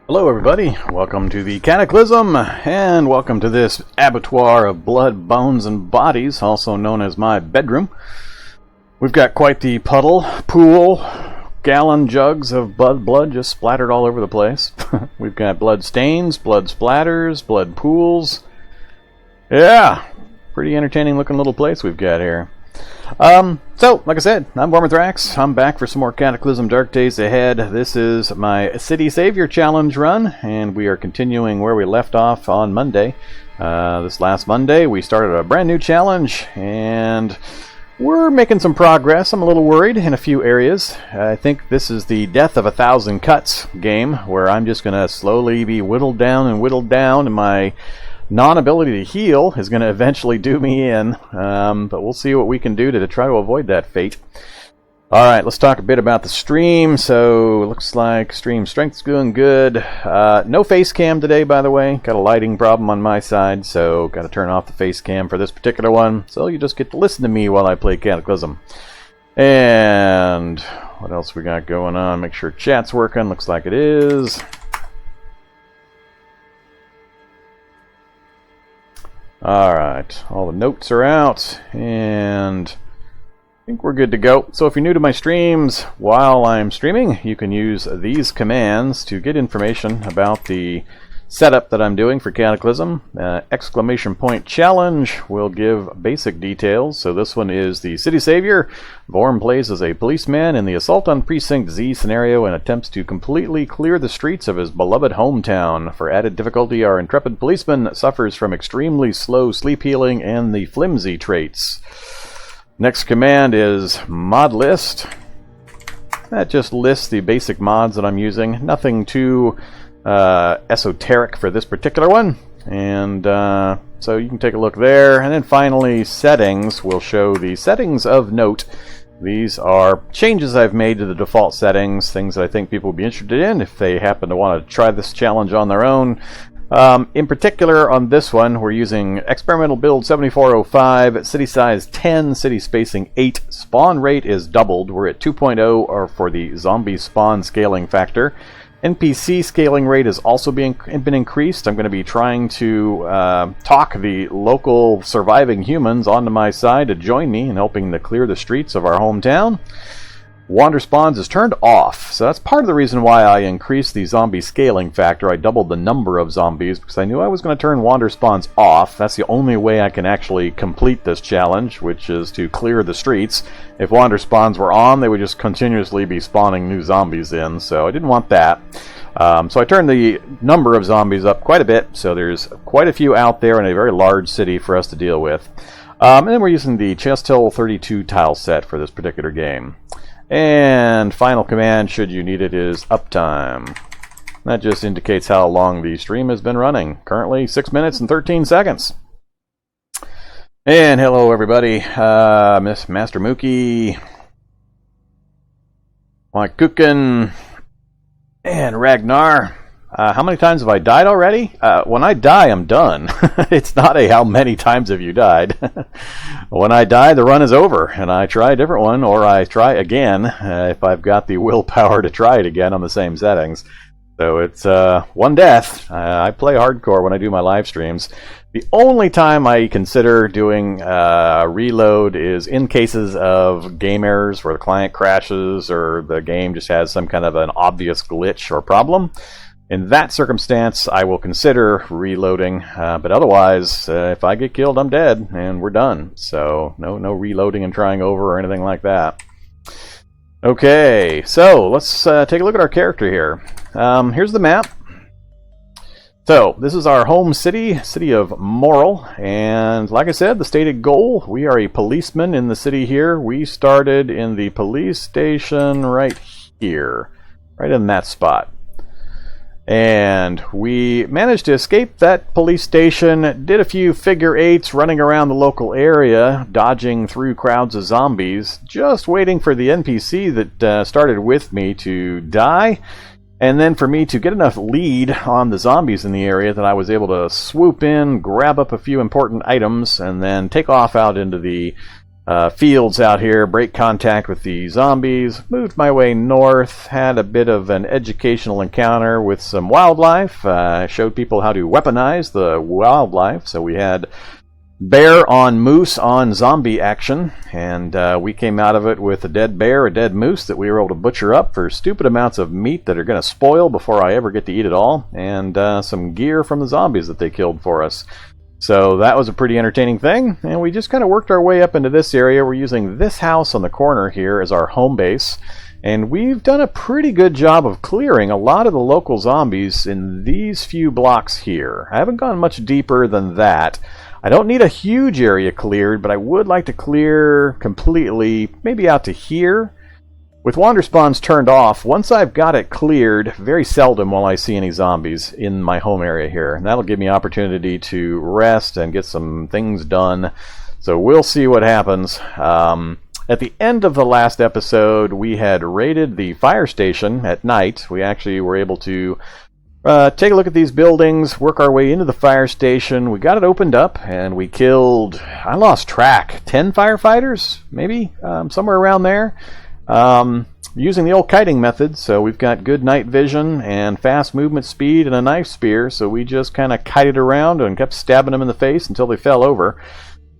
Hello everybody, welcome to the Cataclysm, and welcome to this abattoir of blood, bones, and bodies, also known as my bedroom. We've got quite the pool, gallon jugs of blood just splattered all over the place. We've got blood stains, blood splatters, blood pools. Yeah, pretty entertaining looking little place we've got here. So, like I said, I'm Vormithrax. I'm back for some more Cataclysm Dark Days Ahead. This is my City Savior Challenge run, and we are continuing where we left off on Monday. This last Monday, we started a brand new challenge, and we're making some progress. I'm a little worried in a few areas. I think this is the Death of 1,000 Cuts game, where I'm just going to slowly be whittled down, and my non-ability to heal is going to eventually do me in, but we'll see what we can do to try to avoid that fate. Alright, let's talk a bit about the stream. So, looks like stream strength's doing good. No face cam today, by the way. Got a lighting problem on my side, so got to turn off the face cam for this particular one. So you just get to listen to me while I play Cataclysm. And what else we got going on? Make sure chat's working. Looks like it is. Alright, all the notes are out, and I think we're good to go. So if you're new to my streams, while I'm streaming, you can use these commands to get information about the setup that I'm doing for Cataclysm. Exclamation point challenge will give basic details. So this one is the City Savior. Vorm plays as a policeman in the Assault on Precinct Z scenario and attempts to completely clear the streets of his beloved hometown. For added difficulty, our intrepid policeman suffers from extremely slow sleep healing and the Flimsy traits. Next command is mod list. That just lists the basic mods that I'm using. Nothing too esoteric for this particular one, and so you can take a look there. And then finally, settings will show the settings of note. These are changes I've made to the default settings, things that I think people will be interested in if they happen to want to try this challenge on their own. In particular, on this one, we're using experimental build 7405, city size 10, city spacing 8, spawn rate is doubled. We're at 2.0 or for the zombie spawn scaling factor. NPC scaling rate has also been increased. I'm going to be trying to talk the local surviving humans onto my side to join me in helping to clear the streets of our hometown. Wander spawns is turned off, so that's part of the reason why I increased the zombie scaling factor. I doubled the number of zombies because I knew I was going to turn wander spawns off. That's the only way I can actually complete this challenge, which is to clear the streets. If wander spawns were on, they would just continuously be spawning new zombies in, so I didn't want that. So I turned the number of zombies up quite a bit, so there's quite a few out there in a very large city for us to deal with. And then we're using the Chestel 32 tile set for this particular game. And final command, should you need it, is uptime. That just indicates how long the stream has been running. Currently 6 minutes and 13 seconds. And hello everybody, Miss Master Mookie, Mike Kukin, and Ragnar. How many times have I died already? When I die, I'm done. It's not a how many times have you died. When I die, the run is over, and I try a different one, or I try again, if I've got the willpower to try it again on the same settings. So it's one death. I play hardcore when I do my live streams. The only time I consider doing reload is in cases of game errors where the client crashes or the game just has some kind of an obvious glitch or problem. In that circumstance, I will consider reloading, but otherwise, if I get killed, I'm dead, and we're done. So, no reloading and trying over or anything like that. Okay, so let's take a look at our character here. Here's the map. So, this is our home city, city of Moral, and like I said, the stated goal, we are a policeman in the city here. We started in the police station right here, right in that spot. And we managed to escape that police station, did a few figure eights running around the local area, dodging through crowds of zombies, just waiting for the NPC that started with me to die, and then for me to get enough lead on the zombies in the area that I was able to swoop in, grab up a few important items, and then take off out into the fields out here, break contact with the zombies, moved my way north, had a bit of an educational encounter with some wildlife, showed people how to weaponize the wildlife, so we had bear on moose on zombie action, and we came out of it with a dead bear, a dead moose that we were able to butcher up for stupid amounts of meat that are going to spoil before I ever get to eat it all, and some gear from the zombies that they killed for us. So that was a pretty entertaining thing, and we just kind of worked our way up into this area. We're using this house on the corner here as our home base, and we've done a pretty good job of clearing a lot of the local zombies in these few blocks here. I haven't gone much deeper than that. I don't need a huge area cleared, but I would like to clear completely, maybe out to here. With wander spawns turned off, once I've got it cleared, very seldom will I see any zombies in my home area here. And that'll give me opportunity to rest and get some things done. So we'll see what happens. At the end of the last episode, we had raided the fire station at night. We actually were able to take a look at these buildings, work our way into the fire station. We got it opened up, and we killed, I lost track, 10 firefighters, maybe, somewhere around there. Using the old kiting method, so we've got good night vision and fast movement speed and a knife spear, so we just kind of kited around and kept stabbing them in the face until they fell over.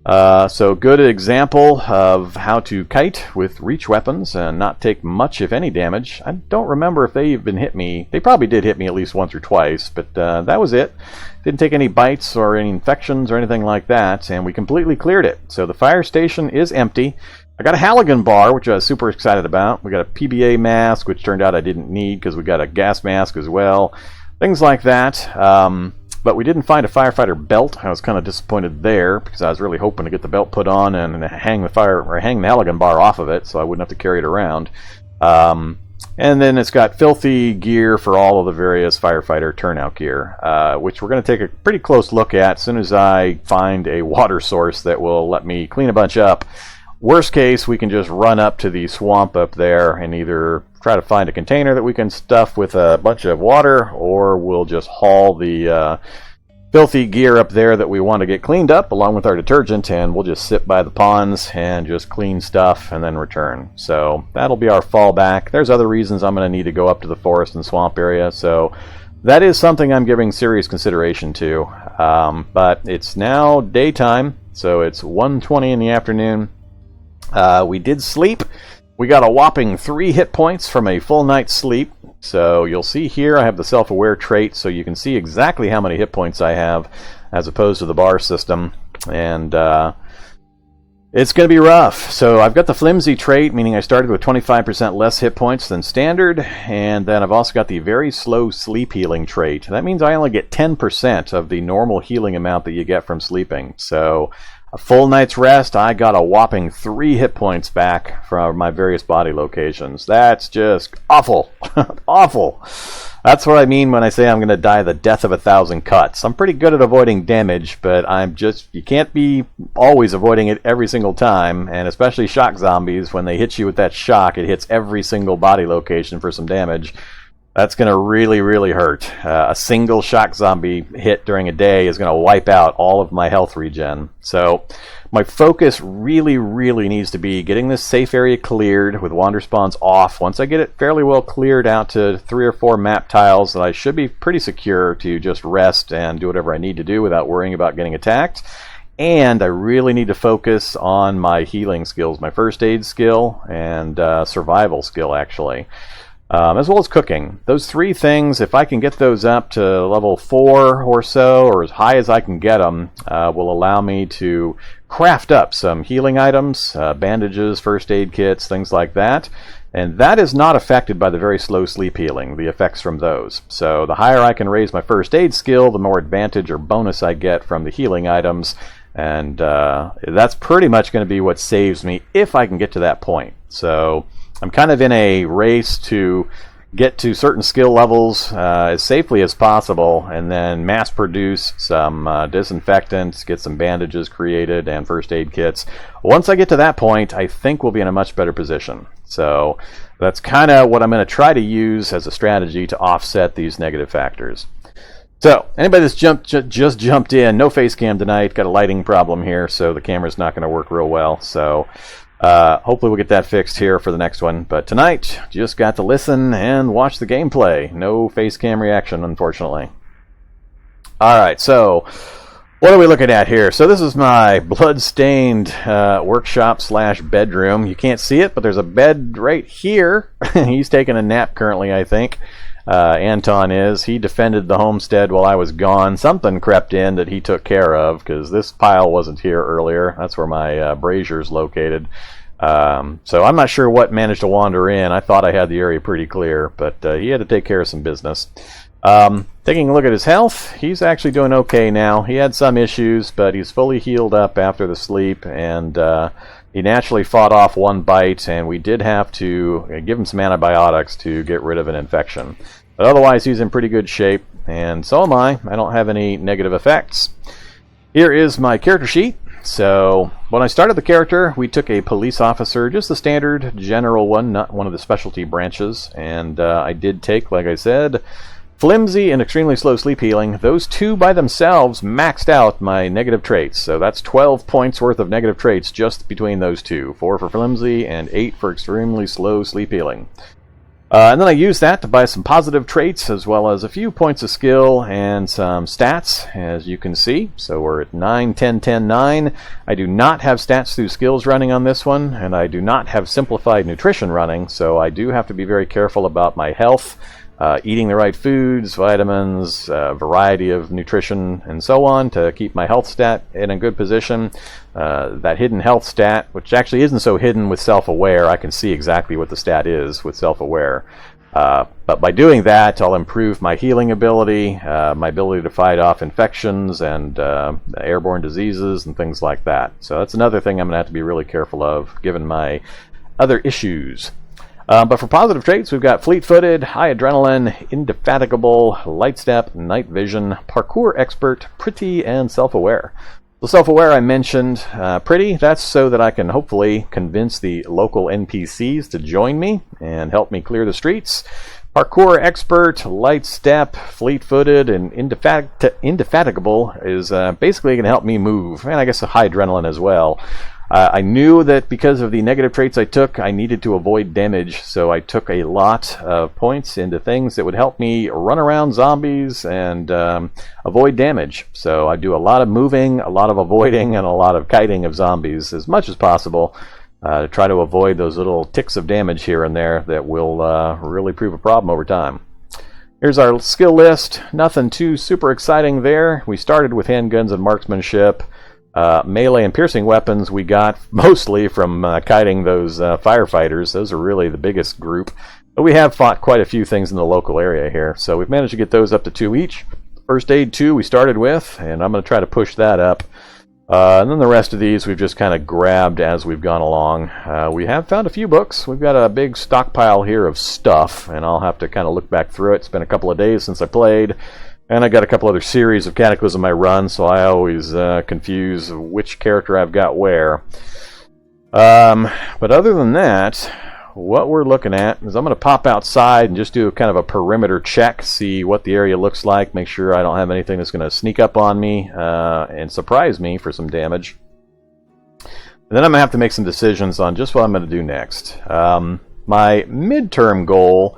So good example of how to kite with reach weapons and not take much, if any, damage. I don't remember if they even hit me. They probably did hit me at least once or twice, but that was it. Didn't take any bites or any infections or anything like that, and we completely cleared it. So the fire station is empty. I got a Halligan bar, which I was super excited about. We got a PBA mask, which turned out I didn't need because we got a gas mask as well. Things like that. But we didn't find a firefighter belt. I was kind of disappointed there because I was really hoping to get the belt put on and hang the Halligan bar off of it so I wouldn't have to carry it around. And then it's got filthy gear for all of the various firefighter turnout gear, which we're going to take a pretty close look at as soon as I find a water source that will let me clean a bunch up. Worst case, we can just run up to the swamp up there and either try to find a container that we can stuff with a bunch of water, or we'll just haul the filthy gear up there that we want to get cleaned up along with our detergent, and we'll just sit by the ponds and just clean stuff and then return. So that'll be our fallback. There's other reasons I'm going to need to go up to the forest and swamp area, so that is something I'm giving serious consideration to. But it's now daytime, so it's 1:20 in the afternoon. We did sleep. We got a whopping 3 hit points from a full night's sleep. So you'll see here I have the self-aware trait, so you can see exactly how many hit points I have as opposed to the bar system. And it's going to be rough. So I've got the Flimsy trait, meaning I started with 25% less hit points than standard. And then I've also got the very slow sleep healing trait. That means I only get 10% of the normal healing amount that you get from sleeping. So a full night's rest, I got a whopping 3 hit points back from my various body locations. That's just awful. Awful. That's what I mean when I say I'm going to die the death of 1,000 cuts. I'm pretty good at avoiding damage, but you can't be always avoiding it every single time, and especially shock zombies, when they hit you with that shock, it hits every single body location for some damage. That's going to really, really hurt. A single shock zombie hit during a day is going to wipe out all of my health regen. So my focus really, really needs to be getting this safe area cleared with wander spawns off. Once I get it fairly well cleared out to 3 or 4 map tiles, that I should be pretty secure to just rest and do whatever I need to do without worrying about getting attacked. And I really need to focus on my healing skills, my first aid skill and survival skill, actually. As well as cooking. Those 3 things, if I can get those up to level 4 or so, or as high as I can get them, will allow me to craft up some healing items, bandages, first aid kits, things like that. And that is not affected by the very slow sleep healing, the effects from those. So the higher I can raise my first aid skill, the more advantage or bonus I get from the healing items. And that's pretty much going to be what saves me if I can get to that point. So I'm kind of in a race to get to certain skill levels as safely as possible, and then mass produce some disinfectants, get some bandages created, and first aid kits. Once I get to that point, I think we'll be in a much better position. So that's kind of what I'm going to try to use as a strategy to offset these negative factors. So, anybody that's just jumped in, no face cam tonight. Got a lighting problem here, so the camera's not going to work real well. So, hopefully we'll get that fixed here for the next one. But tonight, just got to listen and watch the gameplay. No face cam reaction, unfortunately. Alright, so what are we looking at here? So this is my blood-stained workshop / bedroom. You can't see it, but there's a bed right here. He's taking a nap currently, I think. Anton is. He defended the homestead while I was gone. Something crept in that he took care of, because this pile wasn't here earlier. That's where my brazier's located. So I'm not sure what managed to wander in. I thought I had the area pretty clear, but he had to take care of some business. Taking a look at his health, he's actually doing okay now. He had some issues, but he's fully healed up after the sleep, and he naturally fought off one bite, and we did have to give him some antibiotics to get rid of an infection. But otherwise, he's in pretty good shape, and so am I. I don't have any negative effects. Here is my character sheet. So, when I started the character, we took a police officer, just the standard general one, not one of the specialty branches, and I did take, like I said, Flimsy and extremely slow sleep healing. Those two by themselves maxed out my negative traits. So that's 12 points worth of negative traits just between those two. 4 for Flimsy and 8 for extremely slow sleep healing. And then I used that to buy some positive traits as well as a few points of skill and some stats, as you can see. So we're at 9, 10, 10, 9. I do not have stats through skills running on this one, and I do not have simplified nutrition running, so I do have to be very careful about my health. Eating the right foods, vitamins, variety of nutrition, and so on to keep my health stat in a good position. That hidden health stat, which actually isn't so hidden with self-aware, I can see exactly what the stat is with self-aware. But by doing that, I'll improve my healing ability, my ability to fight off infections and airborne diseases and things like that. So that's another thing I'm going to have to be really careful of, given my other issues. But for positive traits, we've got fleet-footed, high adrenaline, indefatigable, light step, night vision, parkour expert, pretty, and self-aware. The self-aware I mentioned, pretty, that's so that I can hopefully convince the local NPCs to join me and help me clear the streets. Parkour expert, light step, fleet-footed, and indefatigable is basically going to help me move, and I guess a high adrenaline as well. I knew that because of the negative traits I took, I needed to avoid damage, so I took a lot of points into things that would help me run around zombies and avoid damage. So I do a lot of moving, a lot of avoiding, and a lot of kiting of zombies as much as possible to try to avoid those little ticks of damage here and there that will really prove a problem over time. Here's our skill list. Nothing too super exciting there. We started with handguns and marksmanship. Melee and piercing weapons we got mostly from kiting those firefighters. Those are really the biggest group. But we have fought quite a few things in the local area here. So we've managed to get those up to 2 each. First aid 2 we started with, and I'm going to try to push that up. And then the rest of these we've just kind of grabbed as we've gone along. We have found a few books. We've got a big stockpile here of stuff, and I'll have to kind of look back through it. It's been a couple of days since I played. And I got a couple other series of Cataclysm I run, so I always confuse which character I've got where. But other than that, what we're looking at is I'm going to pop outside and just do kind of a perimeter check, see what the area looks like, make sure I don't have anything that's going to sneak up on me and surprise me for some damage. And then I'm going to have to make some decisions on just what I'm going to do next. My midterm goal,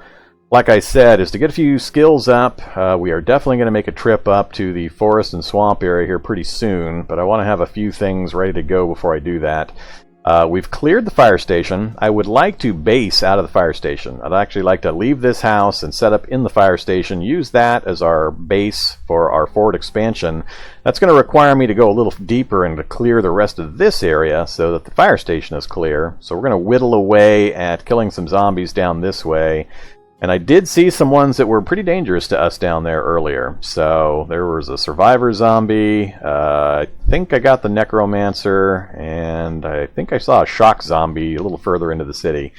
like I said, is to get a few skills up. We are definitely going to make a trip up to the forest and swamp area here pretty soon, but I want to have a few things ready to go before I do that. We've cleared the fire station. I would like to base out of the fire station. I'd actually like to leave this house and set up in the fire station, use that as our base for our forward expansion. That's going to require me to go a little deeper and to clear the rest of this area so that the fire station is clear. So we're going to whittle away at killing some zombies down this way. And I did see some ones that were pretty dangerous to us down there earlier. So there was a survivor zombie. I think I got the necromancer. And I think I saw a shock zombie a little further into the city.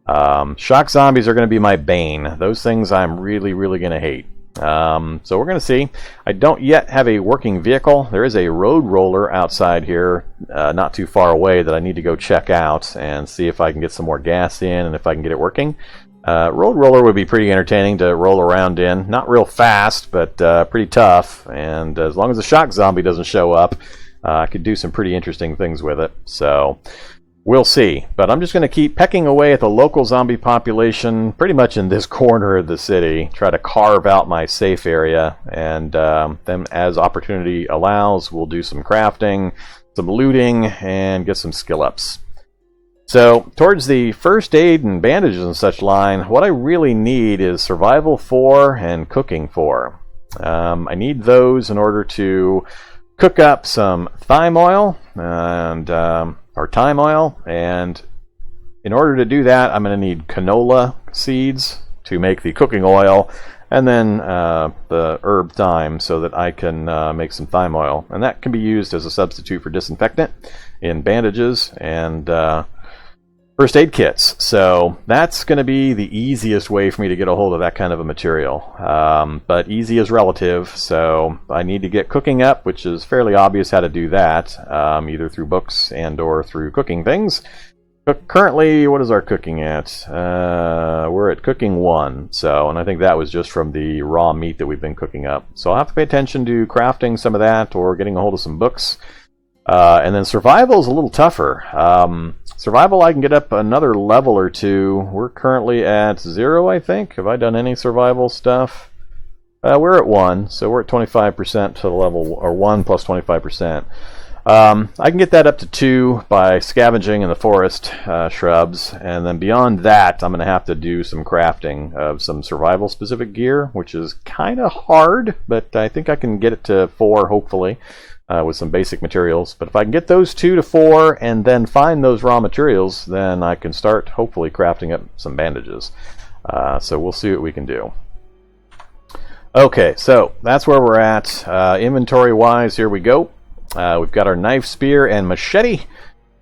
Shock zombies are going to be my bane. Those things I'm really, really going to hate. So we're going to see. I don't yet have a working vehicle. There is a road roller outside here, not too far away, that I need to go check out and see if I can get some more gas in and if I can get it working. Road roller would be pretty entertaining to roll around in. Not real fast, but pretty tough. And as long as the shock zombie doesn't show up, I could do some pretty interesting things with it. So we'll see. But I'm just going to keep pecking away at the local zombie population pretty much in this corner of the city. Try to carve out my safe area. And then as opportunity allows, we'll do some crafting, some looting, and get some skill ups. So, towards the first aid and bandages and such line, what I really need is survival 4 and cooking 4. I need those in order to cook up some thyme oil and or thyme oil, and in order to do that, I'm going to need canola seeds to make the cooking oil, and then the herb thyme so that I can make some thyme oil, and that can be used as a substitute for disinfectant in bandages and first aid kits. So that's going to be the easiest way for me to get a hold of that kind of a material. But easy is relative, so I need to get cooking up, which is fairly obvious how to do that, either through books and or through cooking things. But currently, what is our cooking at? We're at cooking 1, so, and I think that was just from the raw meat that we've been cooking up. So I'll have to pay attention to crafting some of that or getting a hold of some books. And then survival is a little tougher. Survival, I can get up another level or 2. We're currently at 0, I think. Have I done any survival stuff? We're at 1, so we're at 25% to the level, or 1 plus 25%. I can get that up to 2 by scavenging in the forest shrubs, and then beyond that, I'm going to have to do some crafting of some survival-specific gear, which is kind of hard, but I think I can get it to 4, hopefully. With some basic materials. But if I can get those 2 to 4 and then find those raw materials, then I can start hopefully crafting up some bandages. So we'll see what we can do. Okay, so that's where we're at. Inventory wise, here we go. We've got our knife, spear, and machete.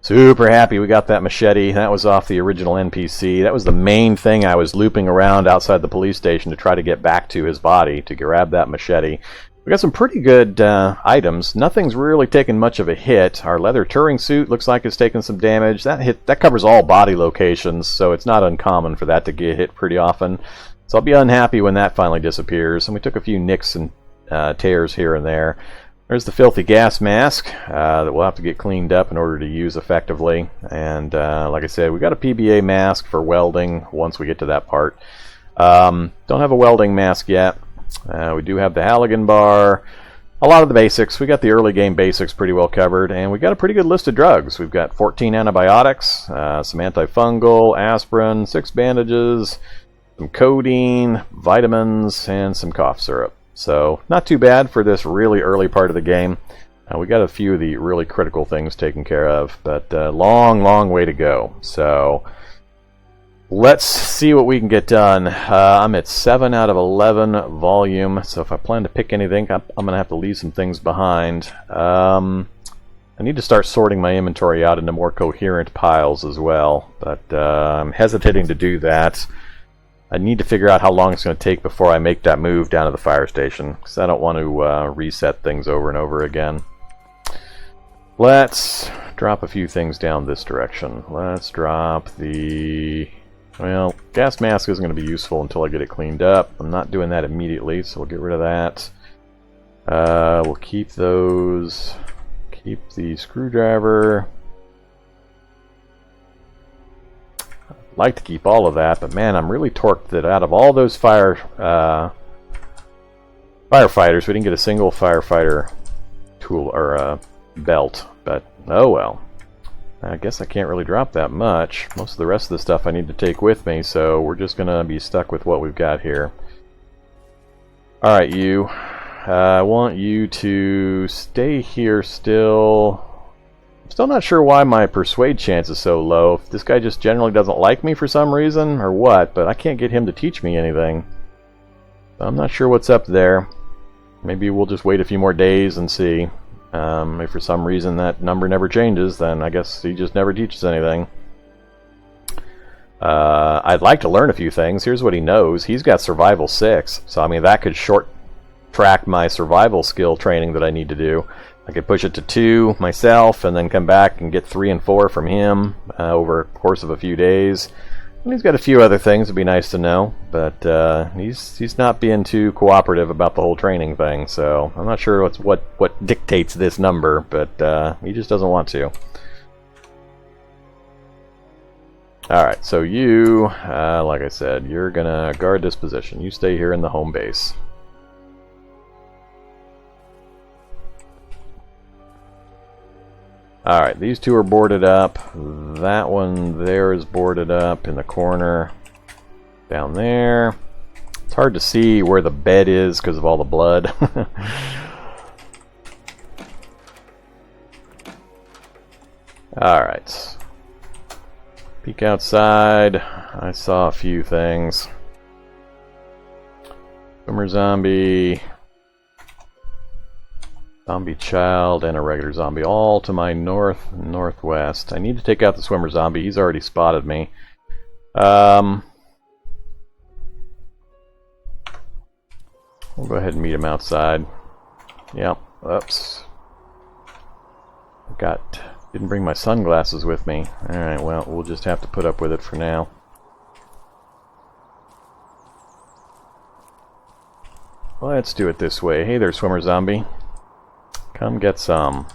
Super happy we got that machete. That was off the original NPC. That was the main thing I was looping around outside the police station to try to get back to his body, to grab that machete. We got some pretty good items. Nothing's really taken much of a hit. Our leather touring suit looks like it's taken some damage. That covers all body locations, so it's not uncommon for that to get hit pretty often. So I'll be unhappy when that finally disappears. And we took a few nicks and tears here and there. There's the filthy gas mask that we'll have to get cleaned up in order to use effectively. And like I said, we got a PBA mask for welding once we get to that part. Don't have a welding mask yet. We do have the Halligan bar, a lot of the basics. We got the early game basics pretty well covered, and we got a pretty good list of drugs. We've got 14 antibiotics, some antifungal, aspirin, 6 bandages, some codeine, vitamins, and some cough syrup. So not too bad for this really early part of the game. We got a few of the really critical things taken care of, but long way to go. So let's see what we can get done. I'm at 7 out of 11 volume, so if I plan to pick anything, I'm going to have to leave some things behind. I need to start sorting my inventory out into more coherent piles as well, but I'm hesitating to do that. I need to figure out how long it's going to take before I make that move down to the fire station, because I don't want to reset things over and over again. Let's drop a few things down this direction. Let's drop the... Well, gas mask isn't going to be useful until I get it cleaned up. I'm not doing that immediately, so we'll get rid of that. We'll keep those. Keep the screwdriver. I'd like to keep all of that, but man, I'm really torqued that out of all those firefighters, we didn't get a single firefighter tool or belt. But oh well. I guess I can't really drop that much. Most of the rest of the stuff I need to take with me, so we're just going to be stuck with what we've got here. Alright, you. I want you to stay here still. I'm still not sure why my persuade chance is so low. If this guy just generally doesn't like me for some reason, or what, but I can't get him to teach me anything. I'm not sure what's up there. Maybe we'll just wait a few more days and see. If for some reason that number never changes, then I guess he just never teaches anything. I'd like to learn a few things. Here's what he knows. He's got survival 6, so I mean that could short track my survival skill training that I need to do. I could push it to 2 myself and then come back and get 3 and 4 from him over a course of a few days. And he's got a few other things that'd be nice to know, but he's not being too cooperative about the whole training thing. So I'm not sure what dictates this number, but he just doesn't want to. All right, so you, like I said, you're gonna guard this position. You stay here in the home base. Alright, these two are boarded up. That one there is boarded up in the corner. Down there. It's hard to see where the bed is because of all the blood. Alright. Peek outside. I saw a few things. Swimmer zombie. Zombie child and a regular zombie, all to my northwest. I need to take out the swimmer zombie. He's already spotted me. We'll go ahead and meet him outside. Yep. Oops. Didn't bring my sunglasses with me. Alright, well, we'll just have to put up with it for now. Let's do it this way. Hey there, swimmer zombie. Come get some.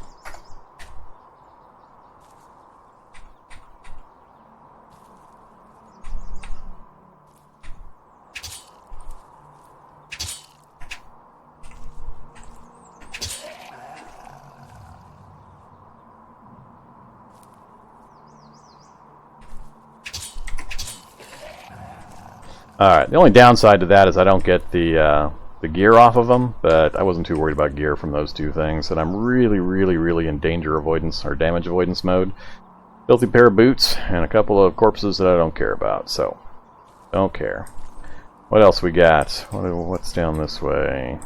Alright, the only downside to that is I don't get the gear off of them, but I wasn't too worried about gear from those two things, and I'm really in danger avoidance or damage avoidance mode. Filthy pair of boots and a couple of corpses that I don't care about, so don't care. What else we got? What's down this way?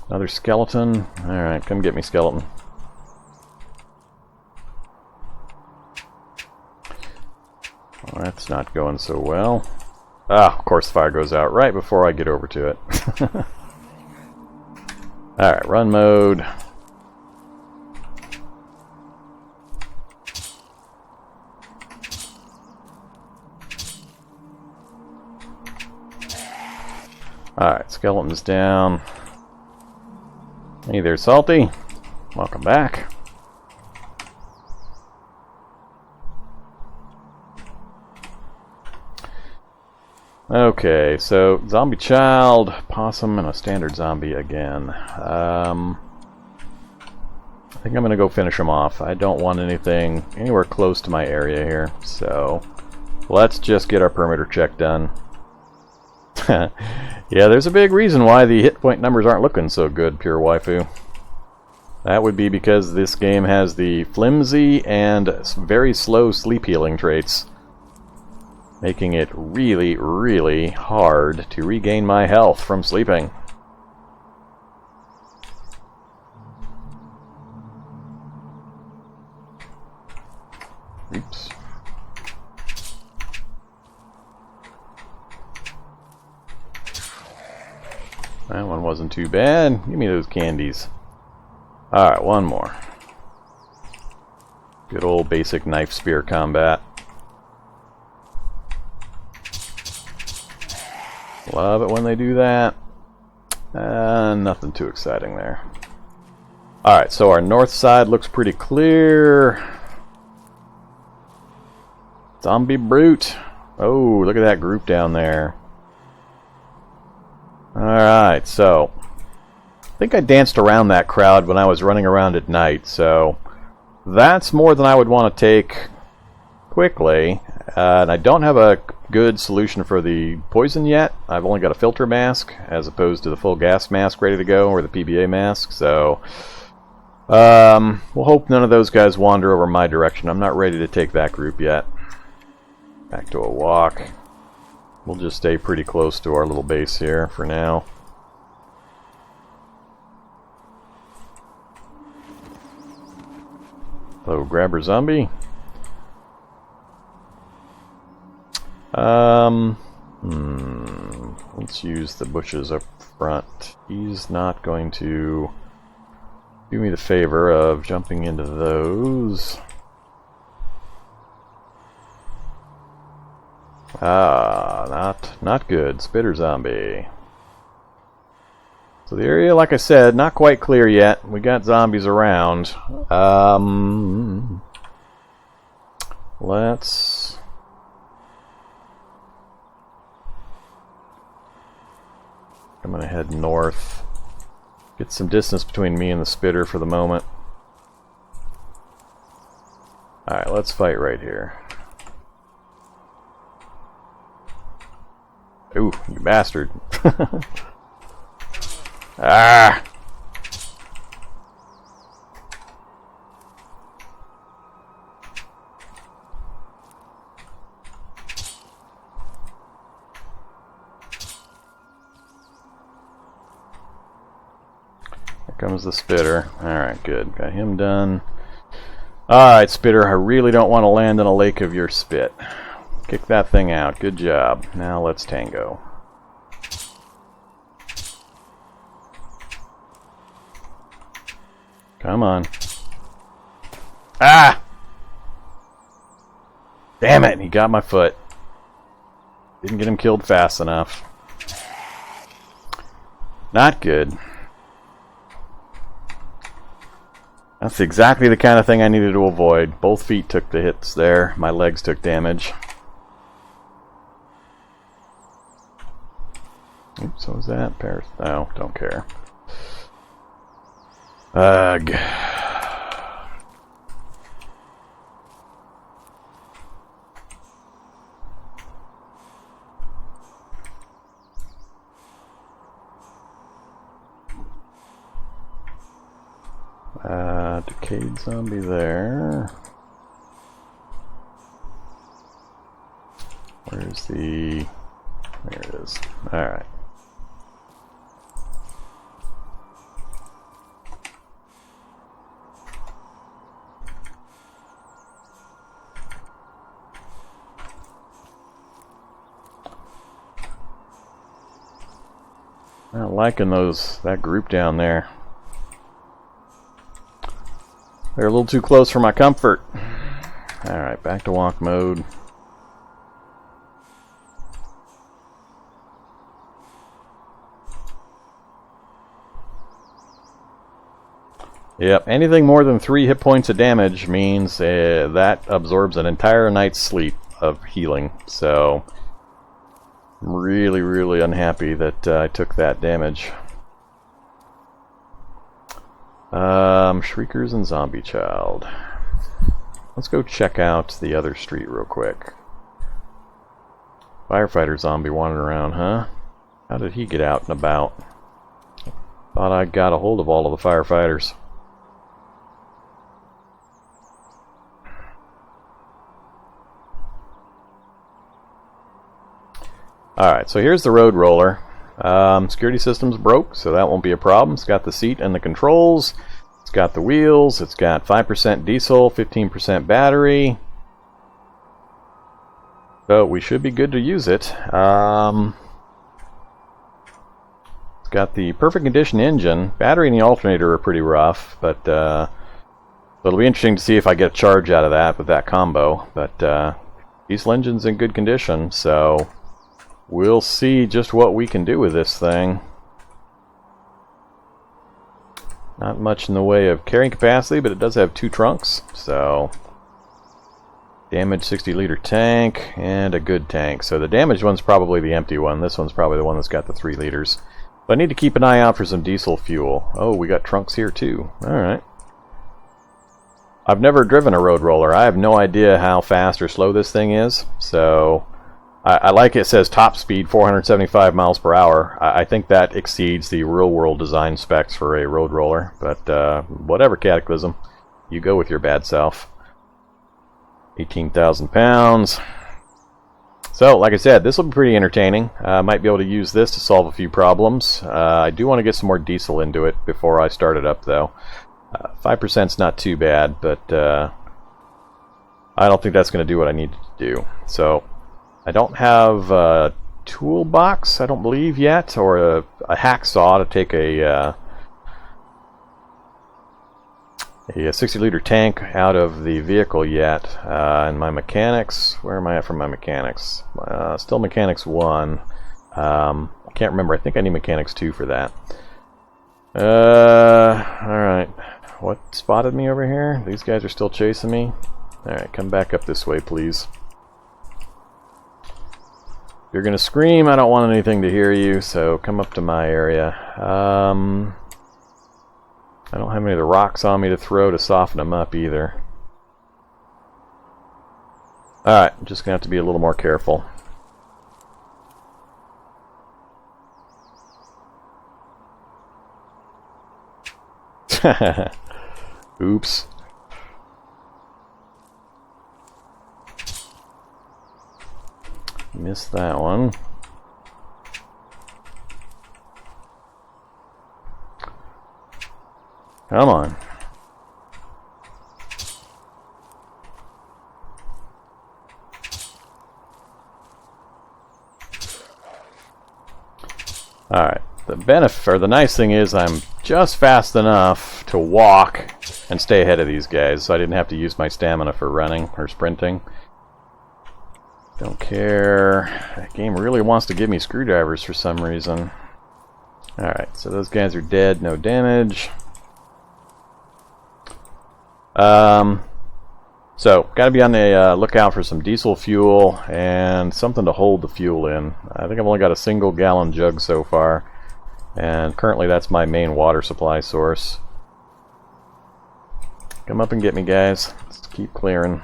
Another skeleton. Alright, come get me, skeleton. Well, that's not going so well. Ah, of course the fire goes out right before I get over to it. Alright, run mode. Alright, skeleton's down. Hey there, Salty. Welcome back. Okay, so zombie child, possum, and a standard zombie again. I think I'm gonna go finish them off. I don't want anything anywhere close to my area here, so let's just get our perimeter check done. Yeah, there's a big reason why the hit point numbers aren't looking so good, pure waifu. That would be because this game has the flimsy and very slow sleep healing traits, making it really hard to regain my health from sleeping. Oops. That one wasn't too bad. Give me those candies. Alright, one more. Good old basic knife spear combat. Love it when they do that. Nothing too exciting there. Alright, so our north side looks pretty clear. Zombie brute. Oh, look at that group down there. Alright, so I think I danced around that crowd when I was running around at night, so that's more than I would want to take quickly. And I don't have a good solution for the poison yet. I've only got a filter mask as opposed to the full gas mask ready to go, or the PBA mask, so we'll hope none of those guys wander over my direction. I'm not ready to take that group yet. Back to a walk. We'll just stay pretty close to our little base here for now. Hello, grabber zombie. Let's use the bushes up front. He's not going to do me the favor of jumping into those. Ah, not good. Spitter zombie. So the area, like I said, not quite clear yet. We got zombies around. Let's... I'm gonna head north. Get some distance between me and the spitter for the moment. Alright, let's fight right here. Ooh, you bastard. Ah! Here comes the spitter. Alright, good. Got him done. Alright, spitter, I really don't want to land in a lake of your spit. Kick that thing out. Good job. Now let's tango. Come on. Ah! Damn it! He got my foot. Didn't get him killed fast enough. Not good. That's exactly the kind of thing I needed to avoid. Both feet took the hits there. My legs took damage. Oops, what was that? Paris? No, don't care. Ugh. Decayed zombie there. Where's the... There it is. Alright. Not liking that group down there. They're a little too close for my comfort. Alright, back to walk mode. Yep, anything more than 3 hit points of damage means that absorbs an entire night's sleep of healing. So, I'm really, really unhappy that I took that damage. Shriekers and Zombie Child. Let's go check out the other street real quick. Firefighter zombie wandering around, huh? How did he get out and about? Thought I got a hold of all of the firefighters. Alright, so here's the road roller. Security system's broke, so that won't be a problem. It's got the seat and the controls. It's got the wheels. It's got 5% diesel, 15% battery. So we should be good to use it. It's got the perfect condition engine. Battery and the alternator are pretty rough, but it'll be interesting to see if I get a charge out of that with that combo. But diesel engine's in good condition, so we'll see just what we can do with this thing. Not much in the way of carrying capacity, but it does have 2 trunks, so damaged 60-liter tank and a good tank. So the damaged one's probably the empty one. This one's probably the one that's got the 3 liters. But I need to keep an eye out for some diesel fuel. Oh, we got trunks here too. Alright. I've never driven a road roller. I have no idea how fast or slow this thing is. So I like it says top speed 475 miles per hour. I think that exceeds the real-world design specs for a road roller. But whatever, Cataclysm. You go with your bad self. 18,000 pounds. So, like I said, this will be pretty entertaining. I might be able to use this to solve a few problems. I do want to get some more diesel into it before I start it up, though. 5% is not too bad, but I don't think that's going to do what I need to do. So, I don't have a toolbox, I don't believe yet, or a hacksaw to take a a 60-liter tank out of the vehicle yet. And my mechanics, where am I at for my mechanics? Still mechanics 1. I can't remember. I think I need mechanics 2 for that. Alright. What spotted me over here? These guys are still chasing me. Alright, come back up this way, please. If you're gonna scream, I don't want anything to hear you, so come up to my area. I don't have any of the rocks on me to throw to soften them up either. Alright, I'm just gonna have to be a little more careful. Oops. Missed that one. Come on. Alright. The benefit, or the nice thing is I'm just fast enough to walk and stay ahead of these guys, so I didn't have to use my stamina for running or sprinting. Don't care. That game really wants to give me screwdrivers for some reason. Alright, so those guys are dead, no damage. So, gotta be on the lookout for some diesel fuel and something to hold the fuel in. I think I've only got a single gallon jug so far, and currently that's my main water supply source. Come up and get me, guys. Let's keep clearing.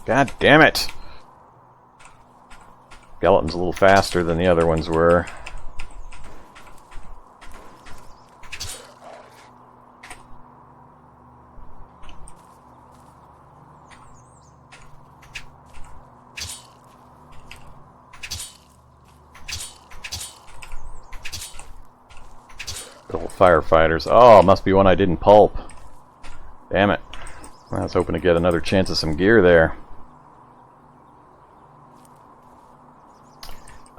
God damn it! Skeleton's a little faster than the other ones were. Little firefighters. Oh, it must be one I didn't pulp. Damn it. I was hoping to get another chance of some gear there.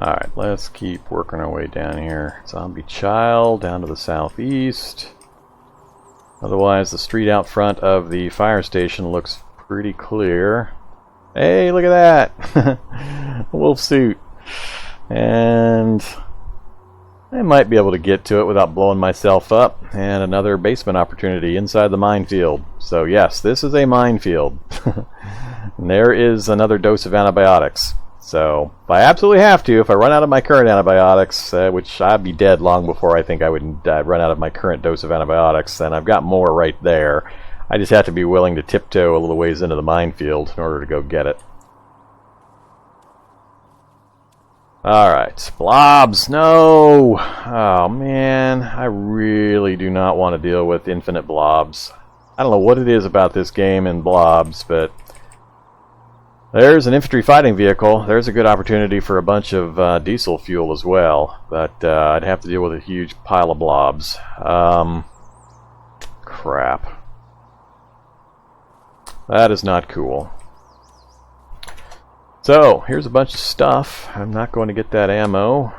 Alright, let's keep working our way down here. Zombie child down to the southeast. Otherwise, the street out front of the fire station looks pretty clear. Hey, look at that! Wolf suit. And I might be able to get to it without blowing myself up. And another basement opportunity inside the minefield. So yes, this is a minefield. And there is another dose of antibiotics. So, if I absolutely have to, if I run out of my current antibiotics, which I'd be dead long before I think I would run out of my current dose of antibiotics, then I've got more right there. I just have to be willing to tiptoe a little ways into the minefield in order to go get it. Alright, blobs, no! Oh man, I really do not want to deal with infinite blobs. I don't know what it is about this game and blobs, but there's an infantry fighting vehicle. There's a good opportunity for a bunch of diesel fuel as well, but I'd have to deal with a huge pile of blobs. Crap. That is not cool. So, here's a bunch of stuff. I'm not going to get that ammo.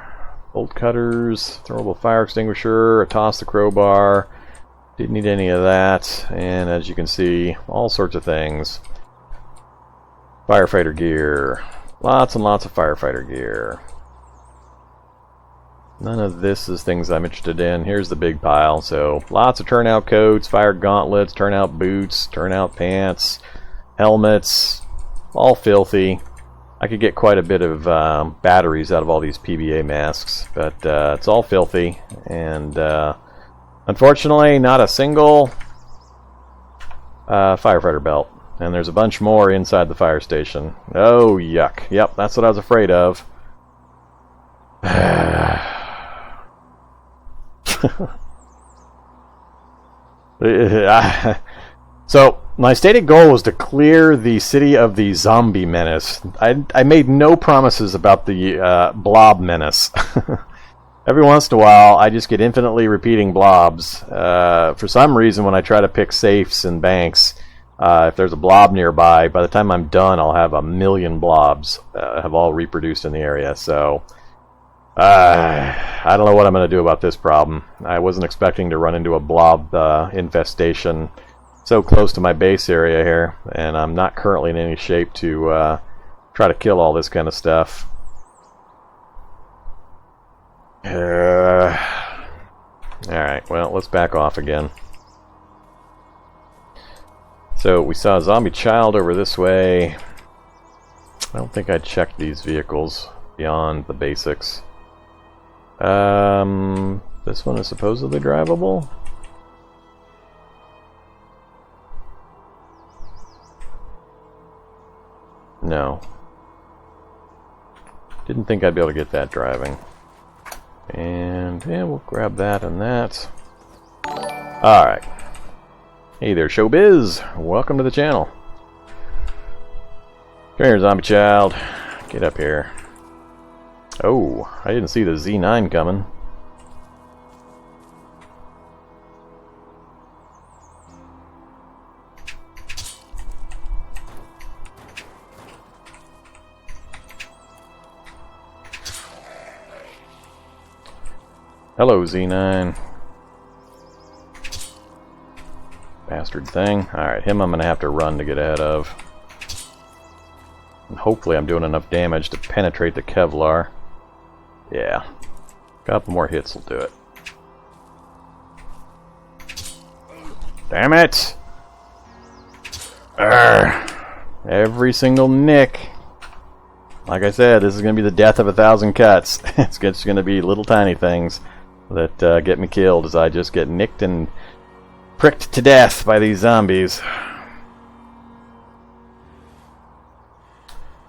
Bolt cutters, throwable fire extinguisher, a toss the crowbar. Didn't need any of that. And as you can see, all sorts of things. Firefighter gear. Lots and lots of firefighter gear. None of this is things I'm interested in. Here's the big pile. So, lots of turnout coats, fire gauntlets, turnout boots, turnout pants, helmets. All filthy. I could get quite a bit of batteries out of all these PBA masks, but it's all filthy, and unfortunately not a single firefighter belt. And there's a bunch more inside the fire station. Oh, yuck. Yep, that's what I was afraid of. So, my stated goal was to clear the city of the zombie menace. I made no promises about the blob menace. Every once in a while, I just get infinitely repeating blobs. For some reason, when I try to pick safes and banks, if there's a blob nearby, by the time I'm done, I'll have 1,000,000 blobs have all reproduced in the area. So, I don't know what I'm going to do about this problem. I wasn't expecting to run into a blob infestation so close to my base area here, and I'm not currently in any shape to try to kill all this kind of stuff. Alright, well, let's back off again. So, we saw a zombie child over this way. I don't think I checked these vehicles beyond the basics. This one is supposedly drivable? No. Didn't think I'd be able to get that driving. And yeah, we'll grab that and that. Alright. Hey there, Showbiz! Welcome to the channel. Come here, zombie child. Get up here. Oh, I didn't see the Z9 coming. Hello, Z9. Bastard thing. Alright, him I'm going to have to run to get ahead of. And hopefully I'm doing enough damage to penetrate the Kevlar. Yeah. A couple more hits will do it. Damn it! Urgh. Every single nick. Like I said, this is going to be the death of 1,000 cuts. It's just going to be little tiny things that get me killed as I just get nicked and pricked to death by these zombies.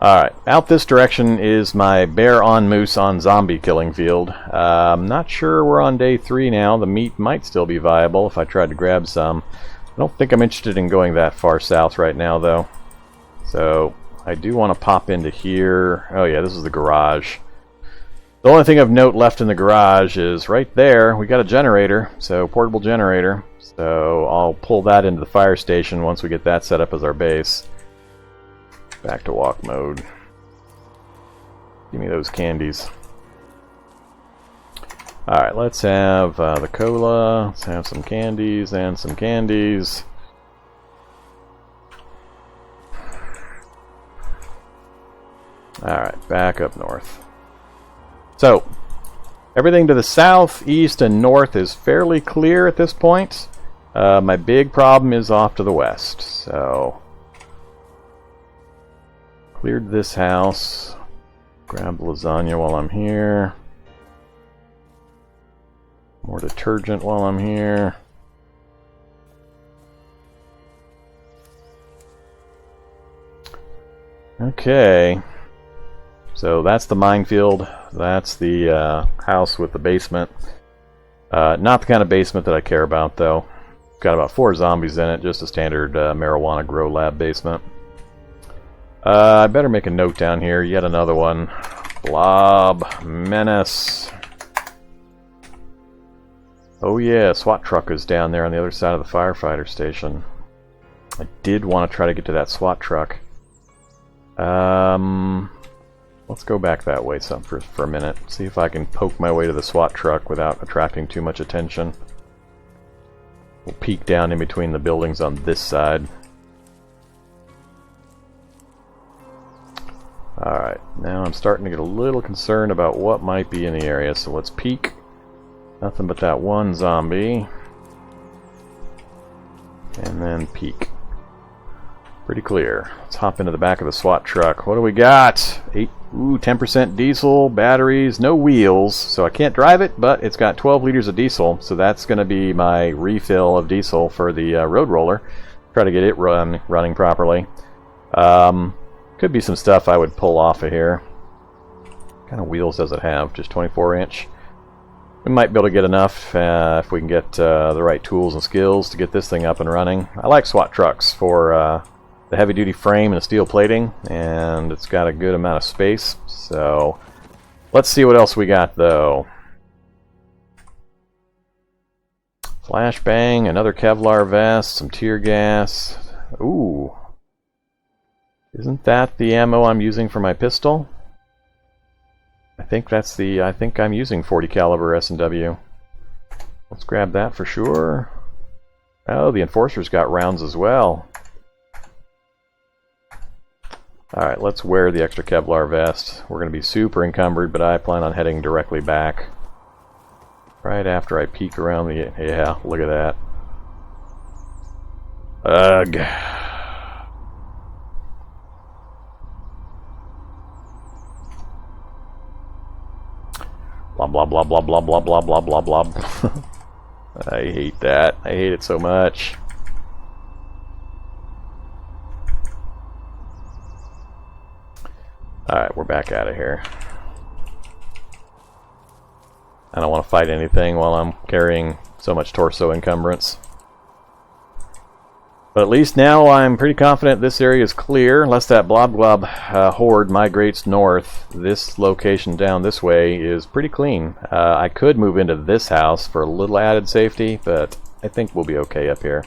Alright, out this direction is my bear on moose on zombie killing field. I'm not sure we're on day 3 now. The meat might still be viable if I tried to grab some. I don't think I'm interested in going that far south right now though. So I do want to pop into here. Oh yeah, this is the garage. The only thing of note left in the garage is right there. We got a generator, so portable generator. So I'll pull that into the fire station once we get that set up as our base. Back to walk mode. Give me those candies. Alright, let's have the cola. Let's have some candies and some candies. Alright, back up north. So, everything to the south, east, and north is fairly clear at this point. My big problem is off to the west, so cleared this house. Grab lasagna while I'm here. More detergent while I'm here. Okay. So that's the minefield. That's the house with the basement. Not the kind of basement that I care about, though. Got about 4 zombies in it, just a standard marijuana grow lab basement. I better make a note down here. Yet another one. Blob Menace. Oh yeah, SWAT truck is down there on the other side of the firefighter station. I did want to try to get to that SWAT truck. Let's go back that way for a minute. See if I can poke my way to the SWAT truck without attracting too much attention. We'll peek down in between the buildings on this side. Alright, now I'm starting to get a little concerned about what might be in the area, so let's peek. Nothing but that one zombie. And then peek. Pretty clear. Let's hop into the back of the SWAT truck. What do we got? 10% diesel, batteries, no wheels, so I can't drive it, but it's got 12 liters of diesel, so that's going to be my refill of diesel for the road roller. Try to get it running properly. Could be some stuff I would pull off of here. What kind of wheels does it have? Just 24-inch? We might be able to get enough if we can get the right tools and skills to get this thing up and running. I like SWAT trucks for the heavy-duty frame and the steel plating, and it's got a good amount of space. So let's see what else we got, though. Flashbang, another Kevlar vest, some tear gas. Ooh. Isn't that the ammo I'm using for my pistol? I think that's the, I think I'm using 40 caliber S&W. Let's grab that for sure. Oh, the Enforcer's got rounds as well. Alright, let's wear the extra Kevlar vest. We're going to be super encumbered, but I plan on heading directly back. Right after I peek around the... Yeah, look at that. Ugh. Blah, blah, blah, blah, blah, blah, blah, blah, blah, blah. I hate that. I hate it so much. Alright, we're back out of here. I don't want to fight anything while I'm carrying so much torso encumbrance. But at least now I'm pretty confident this area is clear, unless that blob glob horde migrates north. This location down this way is pretty clean. I could move into this house for a little added safety, but I think we'll be okay up here.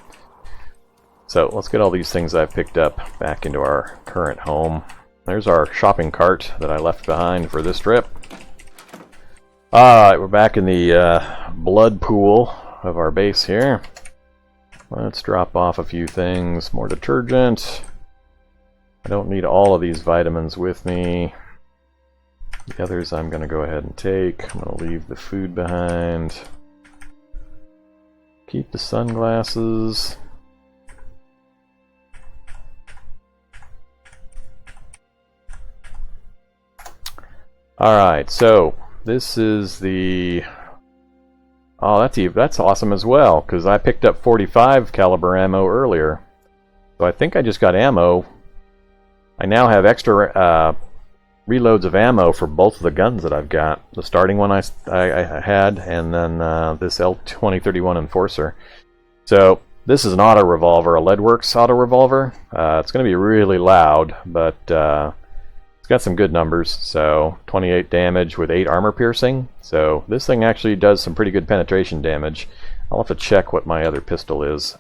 So let's get all these things I've picked up back into our current home. There's our shopping cart that I left behind for this trip. Alright, we're back in the blood pool of our base here. Let's drop off a few things. More detergent. I don't need all of these vitamins with me. The others I'm going to go ahead and take. I'm going to leave the food behind. Keep the sunglasses. Alright, so this is the... Oh, that's awesome as well, because I picked up 45 caliber ammo earlier. So I think I just got ammo. I now have extra reloads of ammo for both of the guns that I've got. The starting one I had, and then this L2031 Enforcer. So this is an auto revolver, a Leadworks auto revolver. It's going to be really loud, but it's got some good numbers. So 28 damage with 8 armor piercing. So this thing actually does some pretty good penetration damage. I'll have to check what my other pistol is.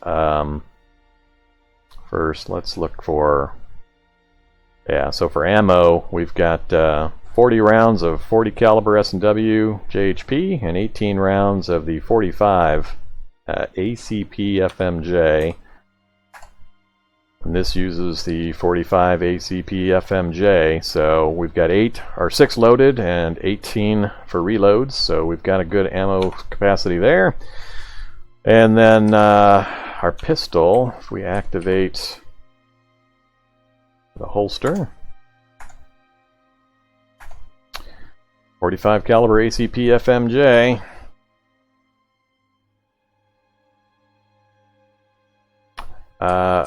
First, let's look for... Yeah, so for ammo, we've got 40 rounds of 40 caliber S&W JHP and 18 rounds of the 45 ACP FMJ. And this uses the 45 ACP FMJ, so we've got 6 loaded and 18 for reloads, so we've got a good ammo capacity there. And then our pistol, if we activate the holster, 45 caliber ACP FMJ.